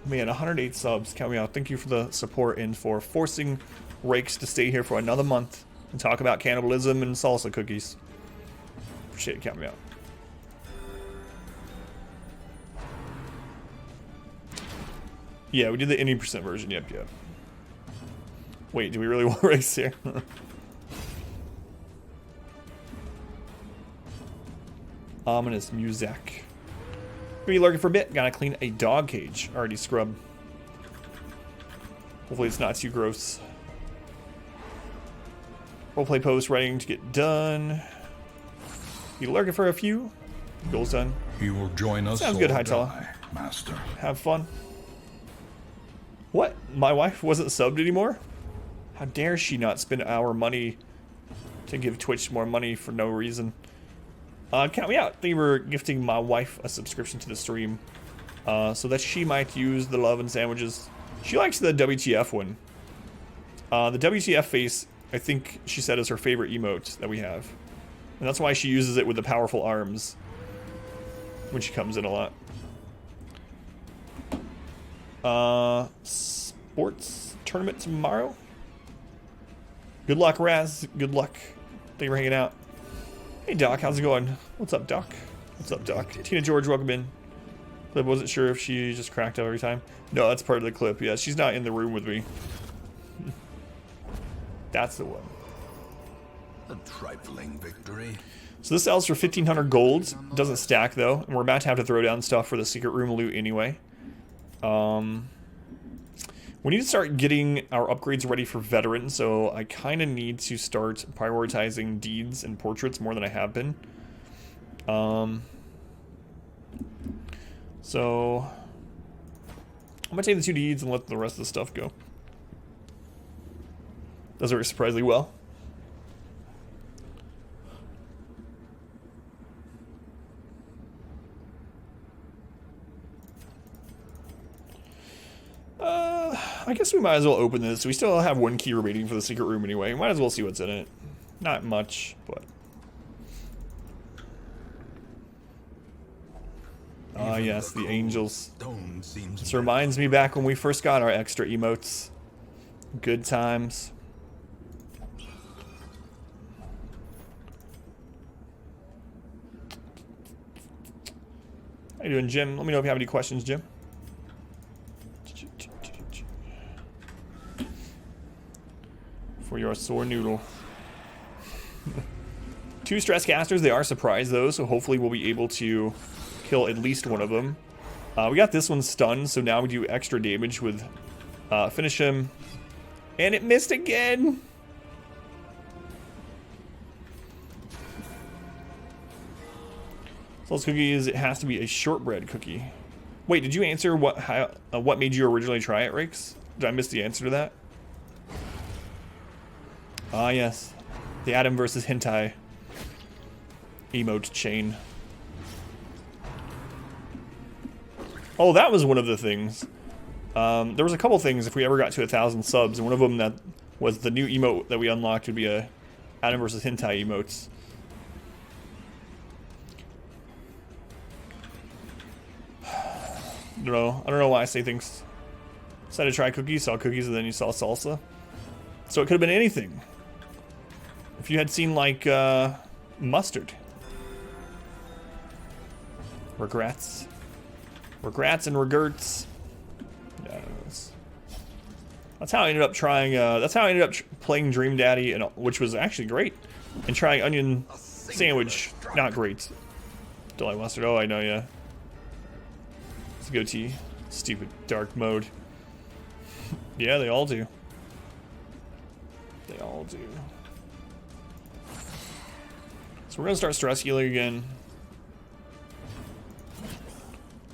Man, 108 subs. Count me out. Thank you for the support and for forcing Rakes to stay here for another month and talk about cannibalism and salsa cookies. Appreciate it. Count me out. Yeah, we did the 80% version. Yep. Wait, do we really want Rakes here? Ominous music. Be lurking for a bit. Gotta clean a dog cage. Already scrubbed. Hopefully it's not too gross. Roleplay post writing to get done. Be lurking for a few. Goals done. He will join us. Sounds good, or Hightail. die, Master. Have fun. What? My wife wasn't subbed anymore? How dare she not spend our money to give Twitch more money for no reason? Count me out. They were gifting my wife a subscription to the stream so that she might use the love and sandwiches. She likes the WTF one. The WTF face, I think she said, is her favorite emote that we have. And that's why she uses it with the powerful arms when she comes in a lot. Sports tournament tomorrow. Good luck, Raz. Good luck. Thank you for hanging out. Hey, Doc. How's it going? What's up, Doc? What's up, Doc? Tina George, welcome in. Clip wasn't sure if she just cracked up every time. No, that's part of the clip. Yeah, she's not in the room with me. That's the one. A trifling victory. So this sells for 1,500 gold. Doesn't stack, though. And we're about to have to throw down stuff for the secret room loot anyway. We need to start getting our upgrades ready for veterans, so I kind of need to start prioritizing deeds and portraits more than I have been. So I'm gonna take the 2 deeds and let the rest of the stuff go. Does it work surprisingly well. I guess we might as well open this. We still have 1 key remaining for the secret room anyway. Might as well see what's in it. Not much, but... Ah, yes, the angels. This reminds me back when we first got our extra emotes. Good times. How you doing, Jim? Let me know if you have any questions, Jim. For your sore noodle. 2 stress casters. They are surprised though, so hopefully we'll be able to kill at least one of them. We got this one stunned, so now we do extra damage with finish him. And it missed again. So those cookies, it has to be a shortbread cookie. Wait, did you answer what made you originally try it, Rakes? Did I miss the answer to that? Ah, yes. The Adam versus Hentai emote chain. Oh, that was one of the things. There was a couple things if we ever got to 1,000 subs, and one of them that was the new emote that we unlocked would be a Adam versus Hentai emotes. I don't know why I say things. Decided to try cookies, saw cookies, and then you saw salsa. So it could have been anything. If you had seen, like, mustard. Regrets. Regrets and regerts. Yeah, that's how I ended up trying, that's how I ended up playing Dream Daddy, and which was actually great. And trying onion sandwich, not great. Don't like mustard, oh I know, yeah. It's a goatee. Stupid dark mode. Yeah, they all do. They all do. So we're gonna start stress healing again.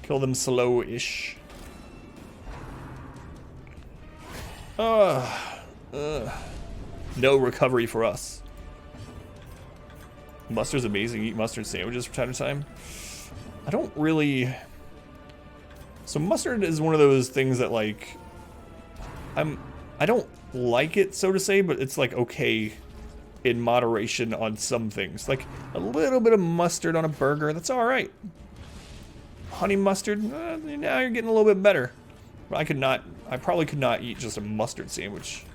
Kill them slow-ish. No recovery for us. Mustard's amazing. Eat mustard sandwiches from time to time. I don't really... So mustard is one of those things that, like... I don't like it, so to say, but it's, like, okay in moderation on some things. Like, a little bit of mustard on a burger, that's alright. Honey mustard, now you're getting a little bit better. But I probably could not eat just a mustard sandwich.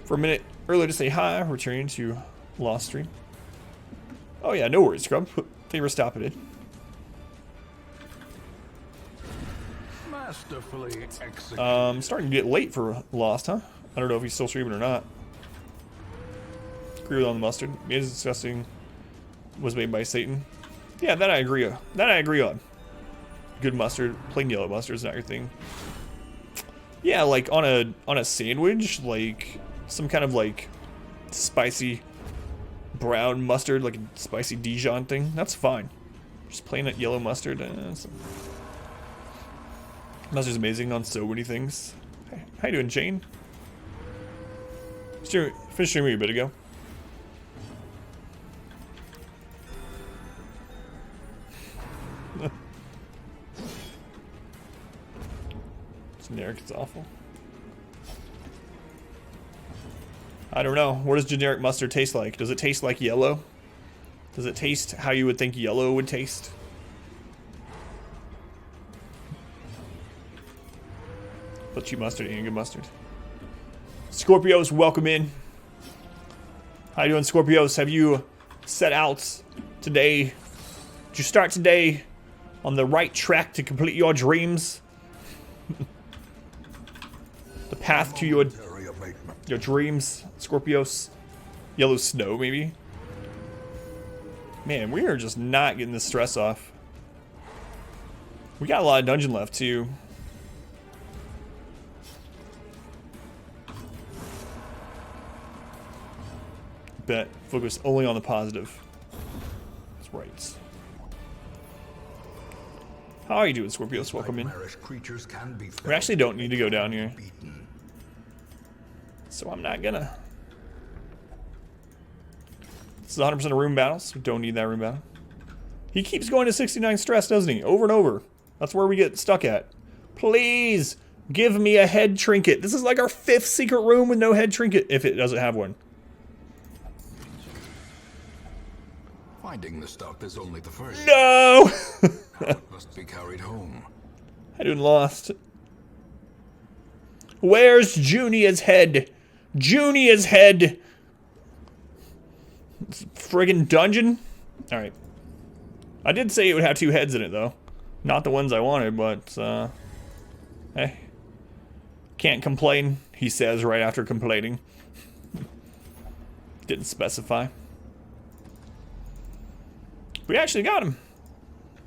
For a minute earlier to say hi, returning to Lost Stream. Oh yeah, no worries, Scrub. They were stopping it. Masterfully executed. Starting to get late for Lost, huh? I don't know if he's still streaming or not. Agree with on the mustard. It is disgusting. was made by Satan. Yeah, that I agree on. That I agree on. Good mustard, plain yellow mustard is not your thing. Yeah, like on a sandwich, like some kind of like spicy brown mustard, like a spicy Dijon thing. That's fine. Just plain yellow mustard. Mustard's amazing on so many things. Hey, how you doing, Jane? Finished streaming a bit ago. Generic is awful. I don't know. What does generic mustard taste like? Does it taste like yellow? Does it taste how you would think yellow would taste? But cheap mustard ain't good mustard. Scorpios, welcome in. How you doing, Scorpios? Have you set out today? Did you start today on the right track to complete your dreams? The path to your dreams, Scorpios. Yellow snow, maybe? Man, we are just not getting the stress off. We got a lot of dungeon left, too. Bet. Focus only on the positive. That's right. How are you doing, Scorpios? Welcome in. We actually don't need to go down here. So I'm not gonna. This is 100% a room battle, so we don't need that room battle. He keeps going to 69 stress, doesn't he? Over and over. That's where we get stuck at. Please give me a head trinket. This is like our 5th secret room with no head trinket, if it doesn't have one. Finding the stuff is only the first. No! It must be carried home. I didn't lost. Where's Junia's head? Junia's head! Friggin' dungeon? Alright. I did say it would have 2 heads in it, though. Not the ones I wanted, but, hey. Can't complain, he says right after complaining. Didn't specify. We actually got him.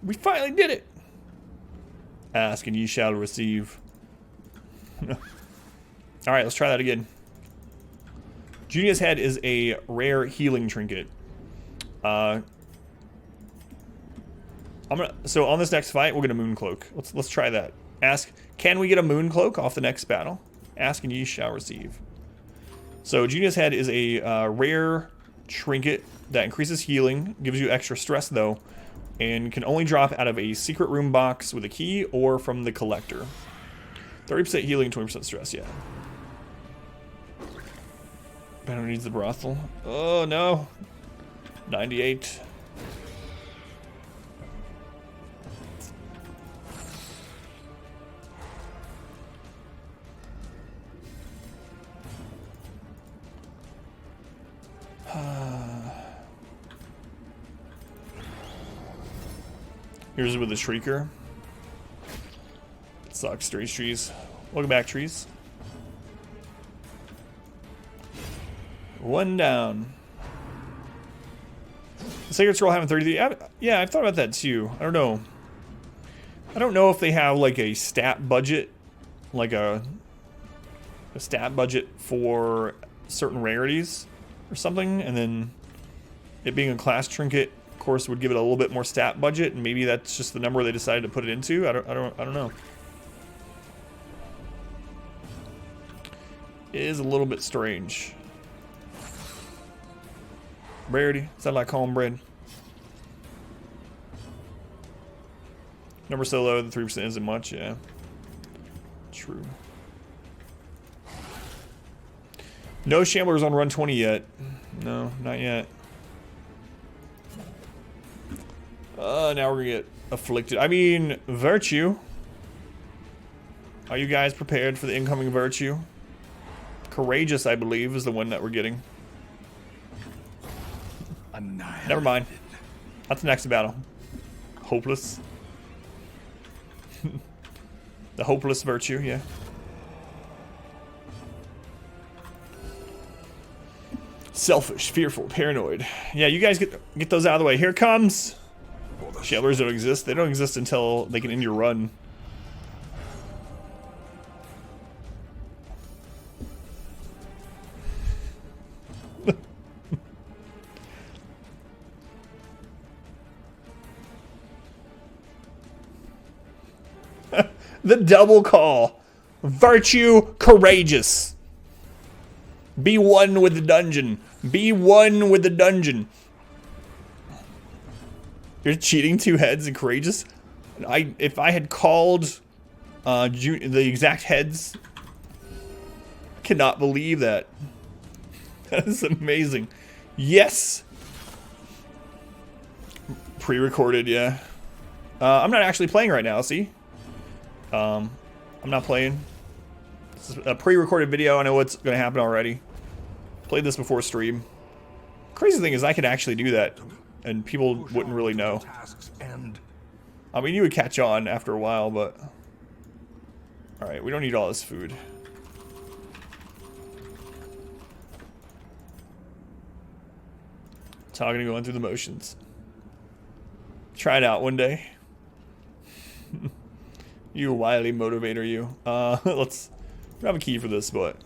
We finally did it. Ask and ye shall receive. Alright, let's try that again. Junia's head is a rare healing trinket. So on this next fight, we'll get a moon cloak. Let's try that. Ask, can we get a moon cloak off the next battle? Ask and ye shall receive. So Junia's head is a rare trinket that increases healing, gives you extra stress though, and can only drop out of a secret room box with a key or from the collector. 30% healing, 20% stress, yeah. Banner needs the brothel. Oh no. 98. Here's with the Shrieker. Sucks, trees. Welcome back, trees. One down. The Sacred Scroll having 33. Yeah, I've thought about that too. I don't know. I don't know if they have like a stat budget, like a stat budget for certain rarities or something, and then it being a class trinket, of course, would give it a little bit more stat budget, and maybe that's just the number they decided to put it into. I don't know. It is a little bit strange. Rarity, sound like homebred. Number so low, the 3% isn't much, yeah. True. No Shamblers on run 20 yet. No, not yet. Now we're gonna get afflicted. I mean, Virtue. Are you guys prepared for the incoming Virtue? Courageous, I believe, is the one that we're getting. Never mind. That's the next battle. Hopeless. The hopeless Virtue, yeah. Selfish, fearful, paranoid. Yeah, you guys get those out of the way. Here it comes. Shamblers don't exist. They don't exist until they can end your run. The double call. Virtue, courageous. Be one with the dungeon. Be one with the dungeon. You're cheating 2 heads and courageous? If I had called the exact heads, I cannot believe that. That is amazing. Yes. Pre-recorded, yeah. I'm not actually playing right now, see? I'm not playing. This is a pre-recorded video. I know what's going to happen already. Played this before stream. Crazy thing is I could actually do that, and people wouldn't really know. I mean, you would catch on after a while, but... Alright, we don't need all this food. Talking and going through the motions. Try it out one day. You wily motivator, you. Let's... We don't have a key for this, but...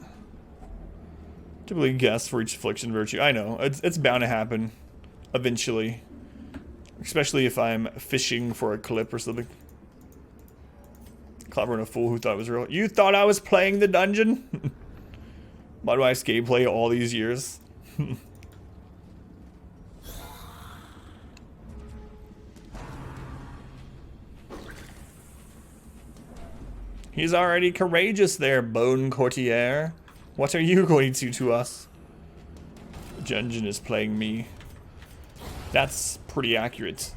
Typically guess for each affliction virtue. I know, it's bound to happen. Eventually. Especially if I'm fishing for a clip or something. Clever and a fool who thought it was real. You thought I was playing the dungeon? Why do I gameplay all these years? He's already courageous there, Bone Courtier. What are you going to do to us? The dungeon is playing me. That's pretty accurate.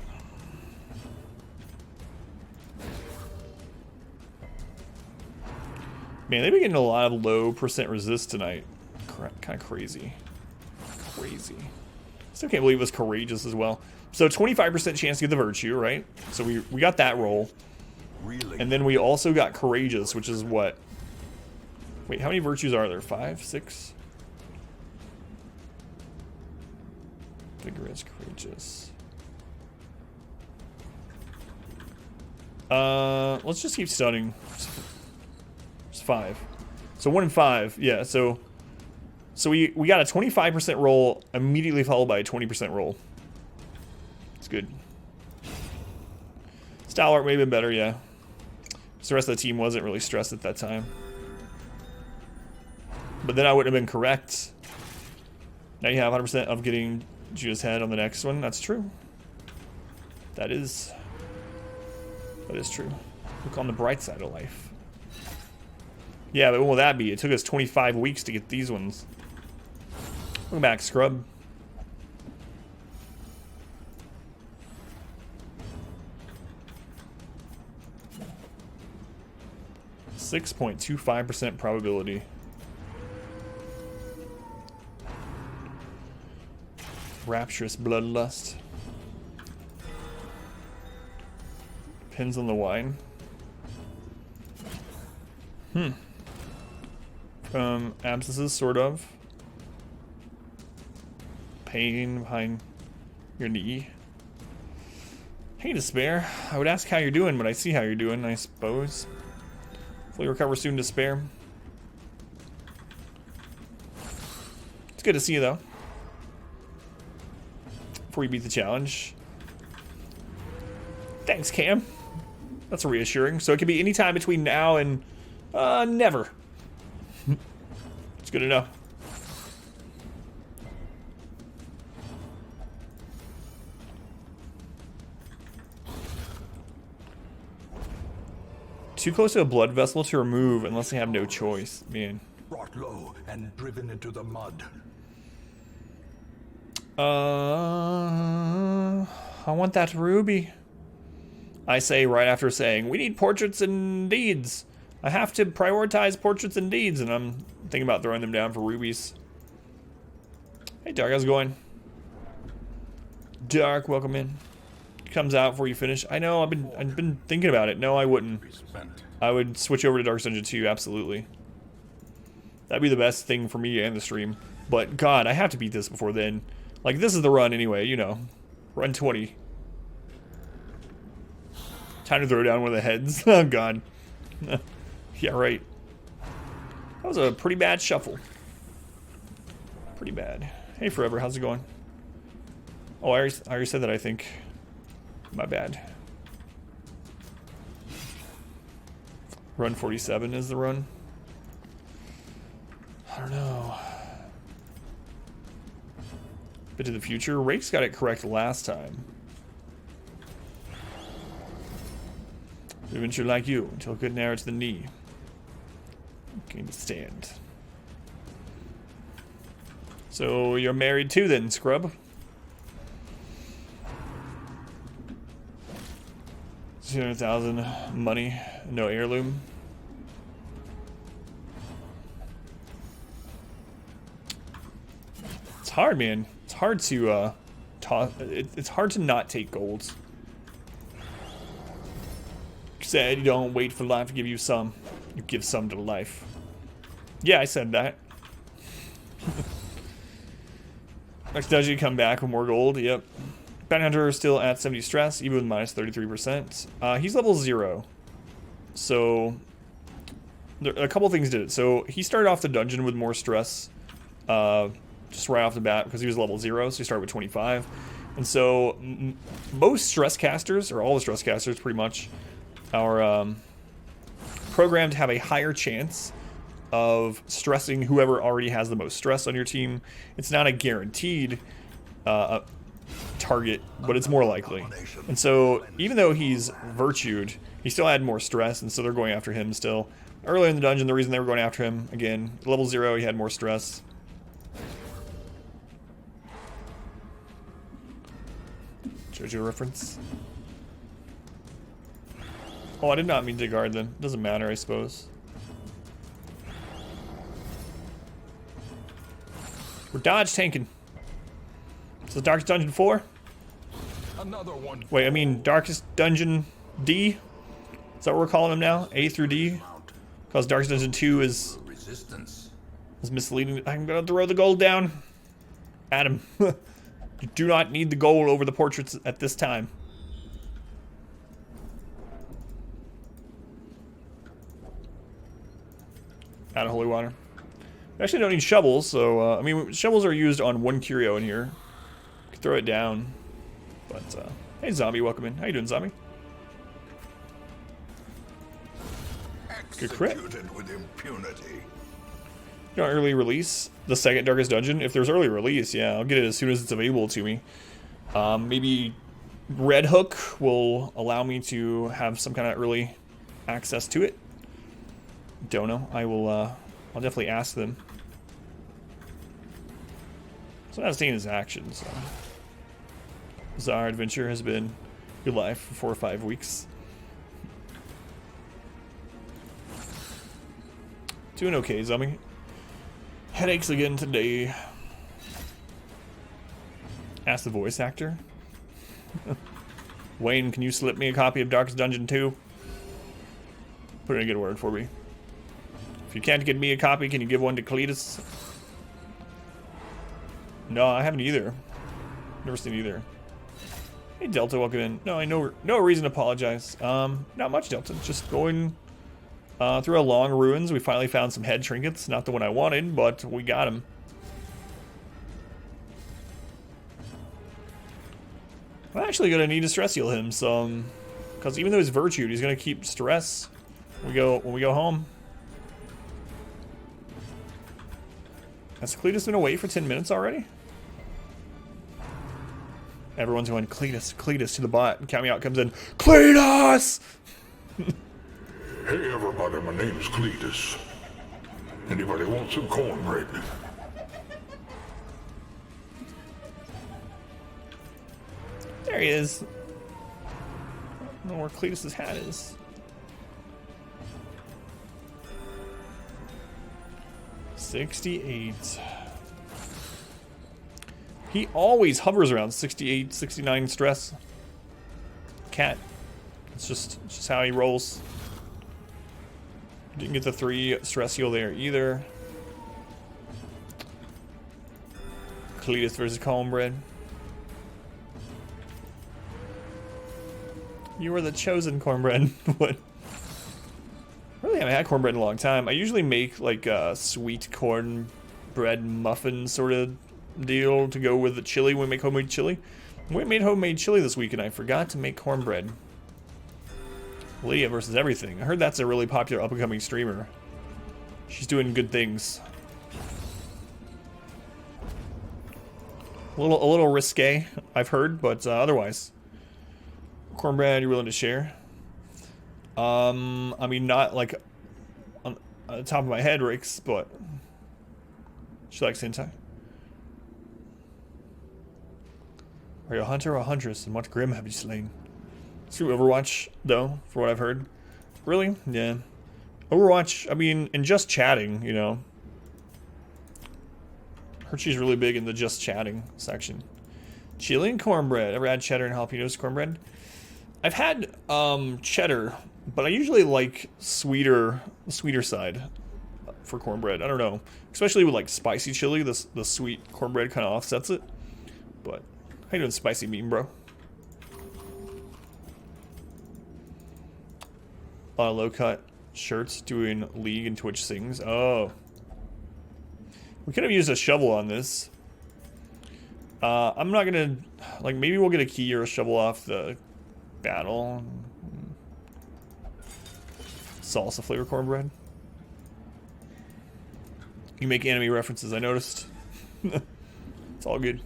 Man, they've been getting a lot of low percent resist tonight. Kind of crazy. Crazy. Still can't believe it was courageous as well. So 25% chance to get the virtue, right? So we got that roll. And then we also got courageous, which is what? Wait, how many virtues are there? 5, 6? Vigorous, courageous. Let's just keep stunning. It's 5. So 1 in 5. Yeah, so we got a 25% roll immediately followed by a 20% roll. It's good. Style art may have been better, yeah. So the rest of the team wasn't really stressed at that time. But then I wouldn't have been correct. Now you have 100% of getting Judah's head on the next one. That's true. That is true. Look on the bright side of life. Yeah, but what will that be? It took us 25 weeks to get these ones. Welcome back, scrub. .25% probability. Rapturous bloodlust. Depends on the wine. Abscesses, sort of. Pain behind your knee. Hey, Despair. I would ask how you're doing, but I see how you're doing, I suppose. Hopefully recover soon, Despair. It's good to see you, though. Before you beat the challenge. Thanks, Cam. That's reassuring. So it could be any time between now and never. It's good to know. Too close to a blood vessel to remove unless they have no choice. Man. Brought low and driven into the mud. I want that ruby. I say right after saying, we need portraits and deeds. I have to prioritize portraits and deeds, and I'm thinking about throwing them down for rubies. Hey, Dark, how's it going? Dark, welcome in. Comes out before you finish. I know, I've been thinking about it. No, I wouldn't. I would switch over to Dark Dungeon 2, absolutely. That'd be the best thing for me and the stream. But God, I have to beat this before then. Like, this is the run anyway, you know. Run 20. Time to throw down one of the heads. Oh, God. Yeah, right. That was a pretty bad shuffle. Pretty bad. Hey, Forever, how's it going? Oh, I already said that, I think. My bad. Run 47 is the run. I don't know. Bit to the future. Rake's got it correct last time. Adventure like you until good and arrow to the knee. Gain to stand. So you're married too then, scrub. 200,000 money, no heirloom. It's hard, man. It's hard to it's hard to not take golds. You said you don't wait for life to give you some. You give some to life. Yeah, I said that. Next dungeon, come back with more gold. Yep. Bounty Hunter is still at 70 stress, even with minus 33%. He's level 0. So, a couple things did it. So, he started off the dungeon with more stress, just right off the bat, because he was level 0, so he started with 25. And so, most stress casters, or all the stress casters pretty much, are programmed to have a higher chance of stressing whoever already has the most stress on your team. It's not a guaranteed target, but it's more likely. And so even though he's virtued, he still had more stress, and so they're going after him still. Earlier in the dungeon, the reason they were going after him, again, level 0, he had more stress. JoJo reference. Oh, I did not mean to guard then. Doesn't matter, I suppose. We're dodge tanking. Is this Darkest Dungeon 4? Another one. Wait, I mean Darkest Dungeon D? Is that what we're calling them now? A through D? Because Darkest Dungeon 2 is Resistance. misleading. I'm gonna throw the gold down. Adam, you do not need the gold over the portraits at this time. Out of holy water. We actually don't need shovels, so, I mean, shovels are used on one curio in here. You can throw it down. But, hey, Zombie, welcome in. How you doing, Zombie? Good crit. Executed with impunity. You know, early release, the second Darkest Dungeon. If there's early release, yeah, I'll get it as soon as it's available to me. Maybe Red Hook will allow me to have some kind of early access to it. Don't know. I'll definitely ask them. So now it's taking his action, so. Bizarre Adventure has been your life for 4 or 5 weeks. Doing okay, Zombie. Headaches again today. Ask the voice actor. Wayne, can you slip me a copy of Darkest Dungeon 2? Put in a good word for me. If you can't get me a copy, can you give one to Cletus? No, I haven't either. Never seen either. Hey, Delta, welcome in. No, I know no reason to apologize. Not much, Delta. Just going through a long ruins. We finally found some head trinkets. Not the one I wanted, but we got them. I'm actually gonna need to stress heal him some, because even though he's virtued, he's gonna keep stress when we go home. Has Cletus been away for 10 minutes already? Everyone's going, Cletus, Cletus to the bot. And Count Me Out comes in, Cletus! Hey everybody, my name's Cletus. Anybody want some cornbread? There he is. I don't know where Cletus's hat is. $68. He always hovers around 68, 69 stress. Cat. It's just how he rolls. Didn't get the 3 stress heal there either. Cletus versus cornbread. You were the chosen cornbread. What? Really haven't had cornbread in a long time. I usually make like a sweet cornbread muffin sort of deal to go with the chili when we make homemade chili. We made homemade chili this week and I forgot to make cornbread. Leah versus everything. I heard that's a really popular up-and-coming streamer. She's doing good things. A little risque, I've heard, but otherwise. Cornbread, you're willing to share? I mean, not like on the top of my head, Rix, but she likes hentai. Are you a hunter or a huntress? And what grim have you slain? It's through Overwatch, though, for what I've heard. Really? Yeah. Overwatch, I mean, in just chatting, you know. Heard she's really big in the just chatting section. Chili and cornbread. Ever had cheddar and jalapenos cornbread? I've had cheddar, but I usually like the sweeter side for cornbread. I don't know. Especially with like spicy chili, the sweet cornbread kind of offsets it. But how you doing, spicy meme, bro? A lot of low cut shirts doing League and Twitch sings. Oh. We could have used a shovel on this. I'm not gonna, like, maybe we'll get a key or a shovel off the battle. Salsa flavor cornbread. You make anime references, I noticed. It's all good.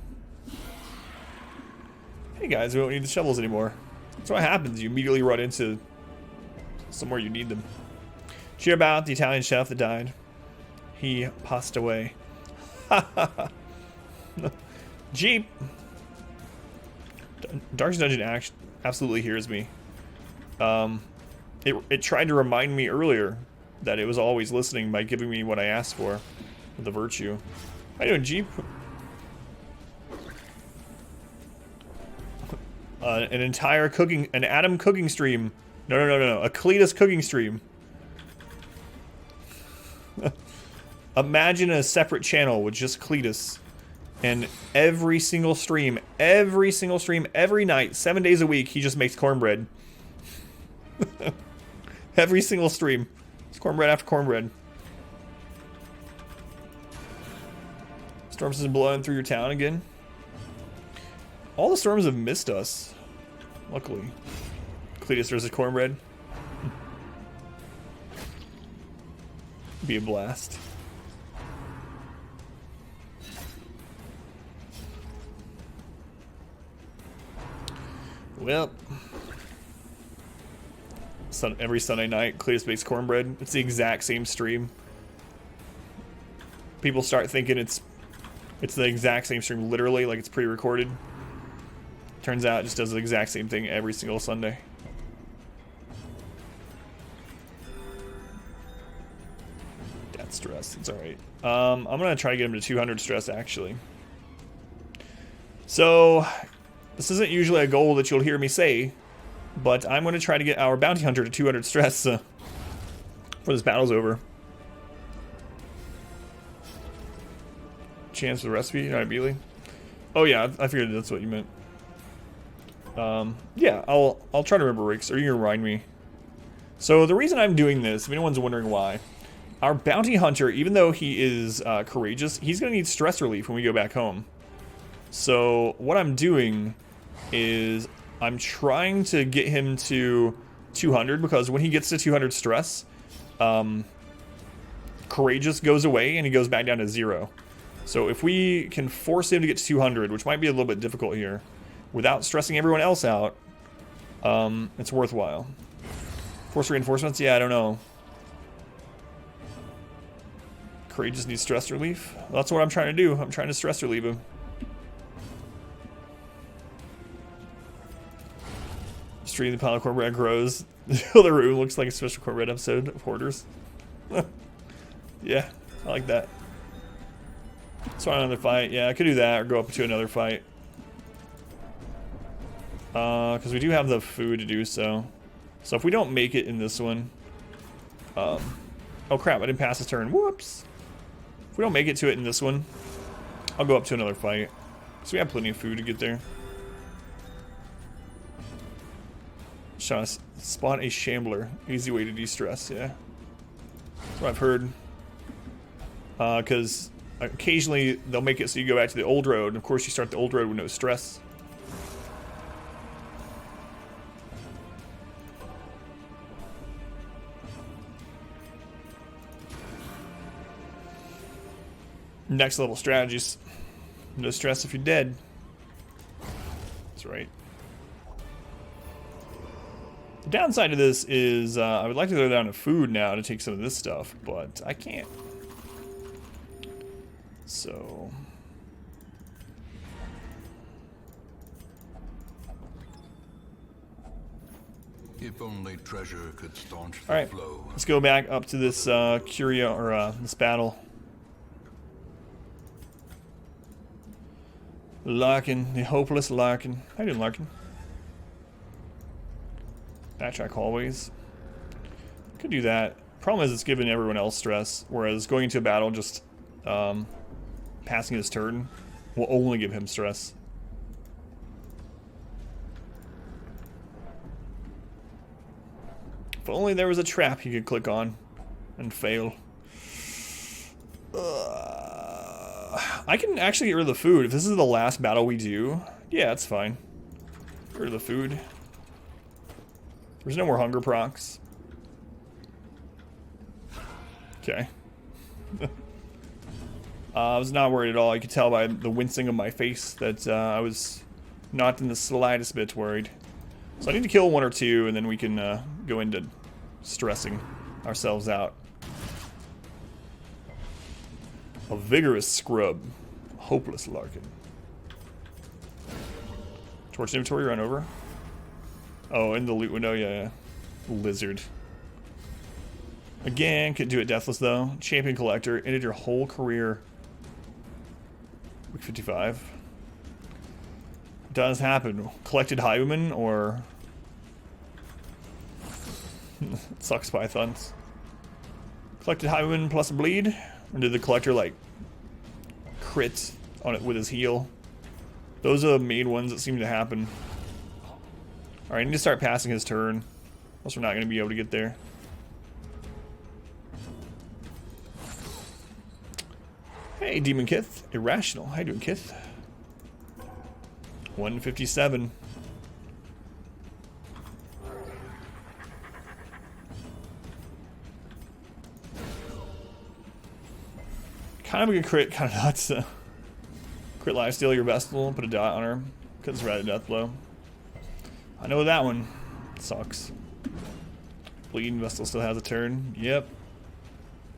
Hey guys, we don't need the shovels anymore. That's what happens, you immediately run into somewhere you need them. Did you hear about the Italian chef that died? He passed away. Jeep. Darkest Dungeon absolutely hears me. It tried to remind me earlier that it was always listening by giving me what I asked for with the virtue. How you doing, Jeep? An Adam cooking stream. No. A Cletus cooking stream. Imagine a separate channel with just Cletus. And every single stream, every night, 7 days a week, he just makes cornbread. Every single stream. It's cornbread after cornbread. Storms is blowing through your town again. All the storms have missed us. Luckily. Cletus versus cornbread. Be a blast. Well, every Sunday night, Cletus makes cornbread. It's the exact same stream. People start thinking it's the exact same stream, literally, like it's pre-recorded. Turns out it just does the exact same thing every single Sunday. That's stress. It's alright. I'm gonna try to get him to 200 stress, actually. So, this isn't usually a goal that you'll hear me say, but I'm going to try to get our bounty hunter to 200 stress before this battle's over. Chance for the recipe, not immediately. Oh yeah, I figured that's what you meant. Yeah, I'll try to remember, Rix, or you can remind me. So the reason I'm doing this, if anyone's wondering why, our bounty hunter, even though he is courageous, he's going to need stress relief when we go back home. So what I'm doing is I'm trying to get him to 200 because when he gets to 200 stress, courageous goes away and he goes back down to 0. So if we can force him to get to 200, which might be a little bit difficult here, without stressing everyone else out, it's worthwhile. Force reinforcements? Yeah, I don't know. Courageous needs stress relief? Well, that's what I'm trying to do. I'm trying to stress relieve him. Stream the pile of cornbread grows. The other room looks like a special cornbread episode of Hoarders. Yeah, I like that. So another fight. Yeah, I could do that or go up to another fight. Because we do have the food to do so. So if we don't make it in this one... oh crap, I didn't pass this turn. Whoops. If we don't make it to it in this one, I'll go up to another fight. So we have plenty of food to get there. Trying to spawn a Shambler. Easy way to de-stress, yeah. That's what I've heard. Because occasionally they'll make it so you go back to the old road. And of course you start the old road with no stress. Next level strategies. No stress if you're dead. That's right. The downside to this is I would like to go down to food now to take some of this stuff, but I can't. So... If only treasure could staunch the Alright, flow. let's go back up to this Curia, or this battle. Larkin, the hopeless Larkin. How you doing, Larkin? Backtrack hallways. Could do that. Problem is it's giving everyone else stress, whereas going into a battle just passing his turn will only give him stress. If only there was a trap he could click on and fail. I can actually get rid of the food. If this is the last battle we do, yeah, that's fine. Get rid of the food. There's no more hunger procs. Okay. I was not worried at all. You could tell by the wincing of my face that I was not in the slightest bit worried. So I need to kill one or two, and then we can go into stressing ourselves out. A vigorous scrub. Hopeless Larkin. Torch inventory, run over. Oh, in the loot window, yeah. Lizard. Again, could do it deathless though. Champion collector, ended your whole career. Week 55. Does happen. Collected highwayman or... Sucks pythons. Collected highwayman plus a bleed? Or did the collector like crit on it with his heal? Those are the main ones that seem to happen. Alright, I need to start passing his turn. Else we're not going to be able to get there. Hey, Demon Kith. Irrational. How you doing, Kith? 157. Kind of a good crit, kind of nuts. Crit lifesteal your Vestal, put a dot on her. Couldn't survive a death blow. I know that one sucks. Bleeding Vestal still has a turn. Yep.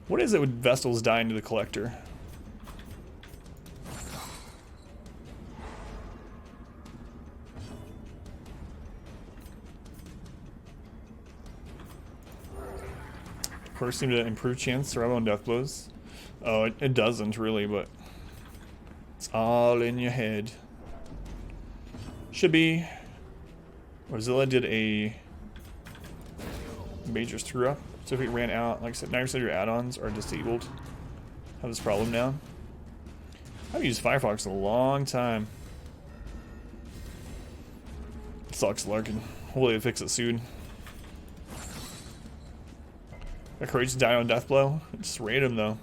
What is it with Vestals dying to the collector? Of course, seem to improve chance survival on death blows. Oh, it doesn't really, but it's all in your head. Should be. Mozilla did a major screw up. So if it ran out, like I said, 90% of your add-ons are disabled. Have this problem now. I've used Firefox in a long time. It sucks, Larkin. Hopefully they fix it soon. Got courage to die on death blow. It's random though.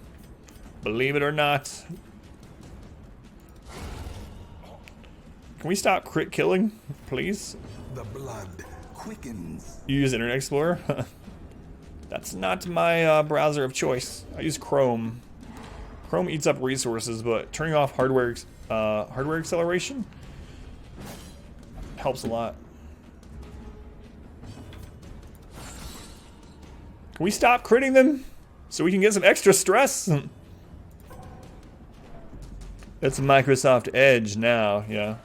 Believe it or not. Can we stop crit killing, please? The blood quickens. You use Internet Explorer? That's not my browser of choice. I use Chrome. Chrome eats up resources, but turning off hardware acceleration helps a lot. Can we stop critting them so we can get some extra stress? It's Microsoft Edge now, yeah.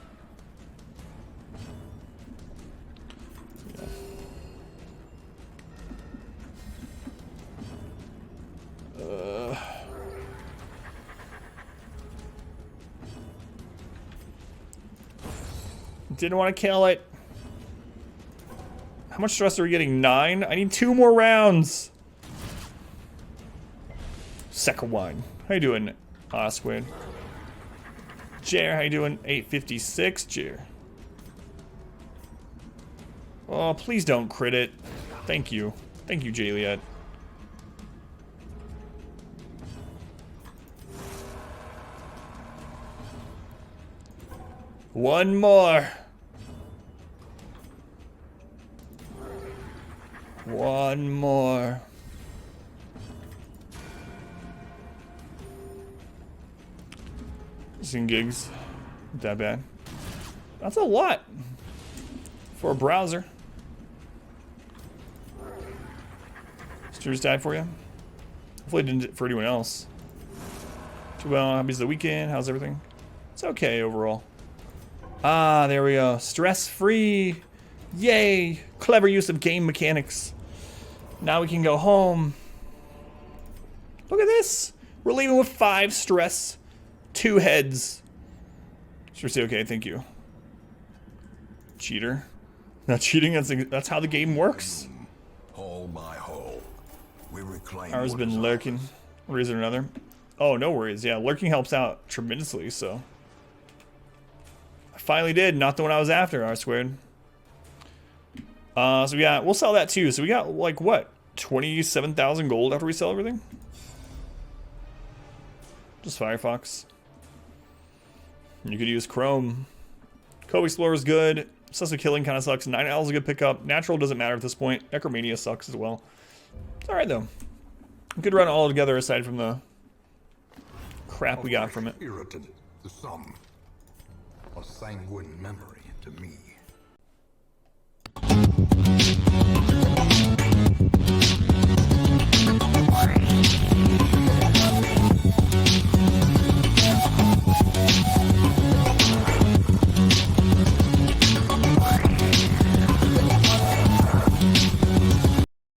Didn't want to kill it. How much stress are we getting? 9? I need 2 more rounds. Second one. How you doing, Squid? Jer, how you doing? 856, Jer. Oh, please don't crit it. Thank you. Thank you, Jaliet. One more. One more. Seen gigs. Not that bad. That's a lot for a browser. Steers died for you. Hopefully it didn't for anyone else. Too well. Hobbies of the weekend. How's everything? It's okay overall. Ah, there we go. Stress-free. Yay. Clever use of game mechanics. Now we can go home. Look at this. We're leaving with 5 stress. 2 heads. Sure, say okay, thank you. Cheater. Not cheating, that's how the game works. Hole by hole. We reclaim Ours what been is lurking. ours. Or is there another? Oh, no worries. Yeah, lurking helps out tremendously, so. I finally did, not the one I was after, R squared. So we got, we'll sell that too. So we got like what? 27,000 gold after we sell everything? Just Firefox. You could use Chrome. Cove Explorer is good. Obsessive Killing kind of sucks. 9 Owls is a good pickup. Natural doesn't matter at this point. Necromania sucks as well. It's alright though. We could run it all together aside from the crap we got from it. Irritant, the sum. A sanguine memory to me.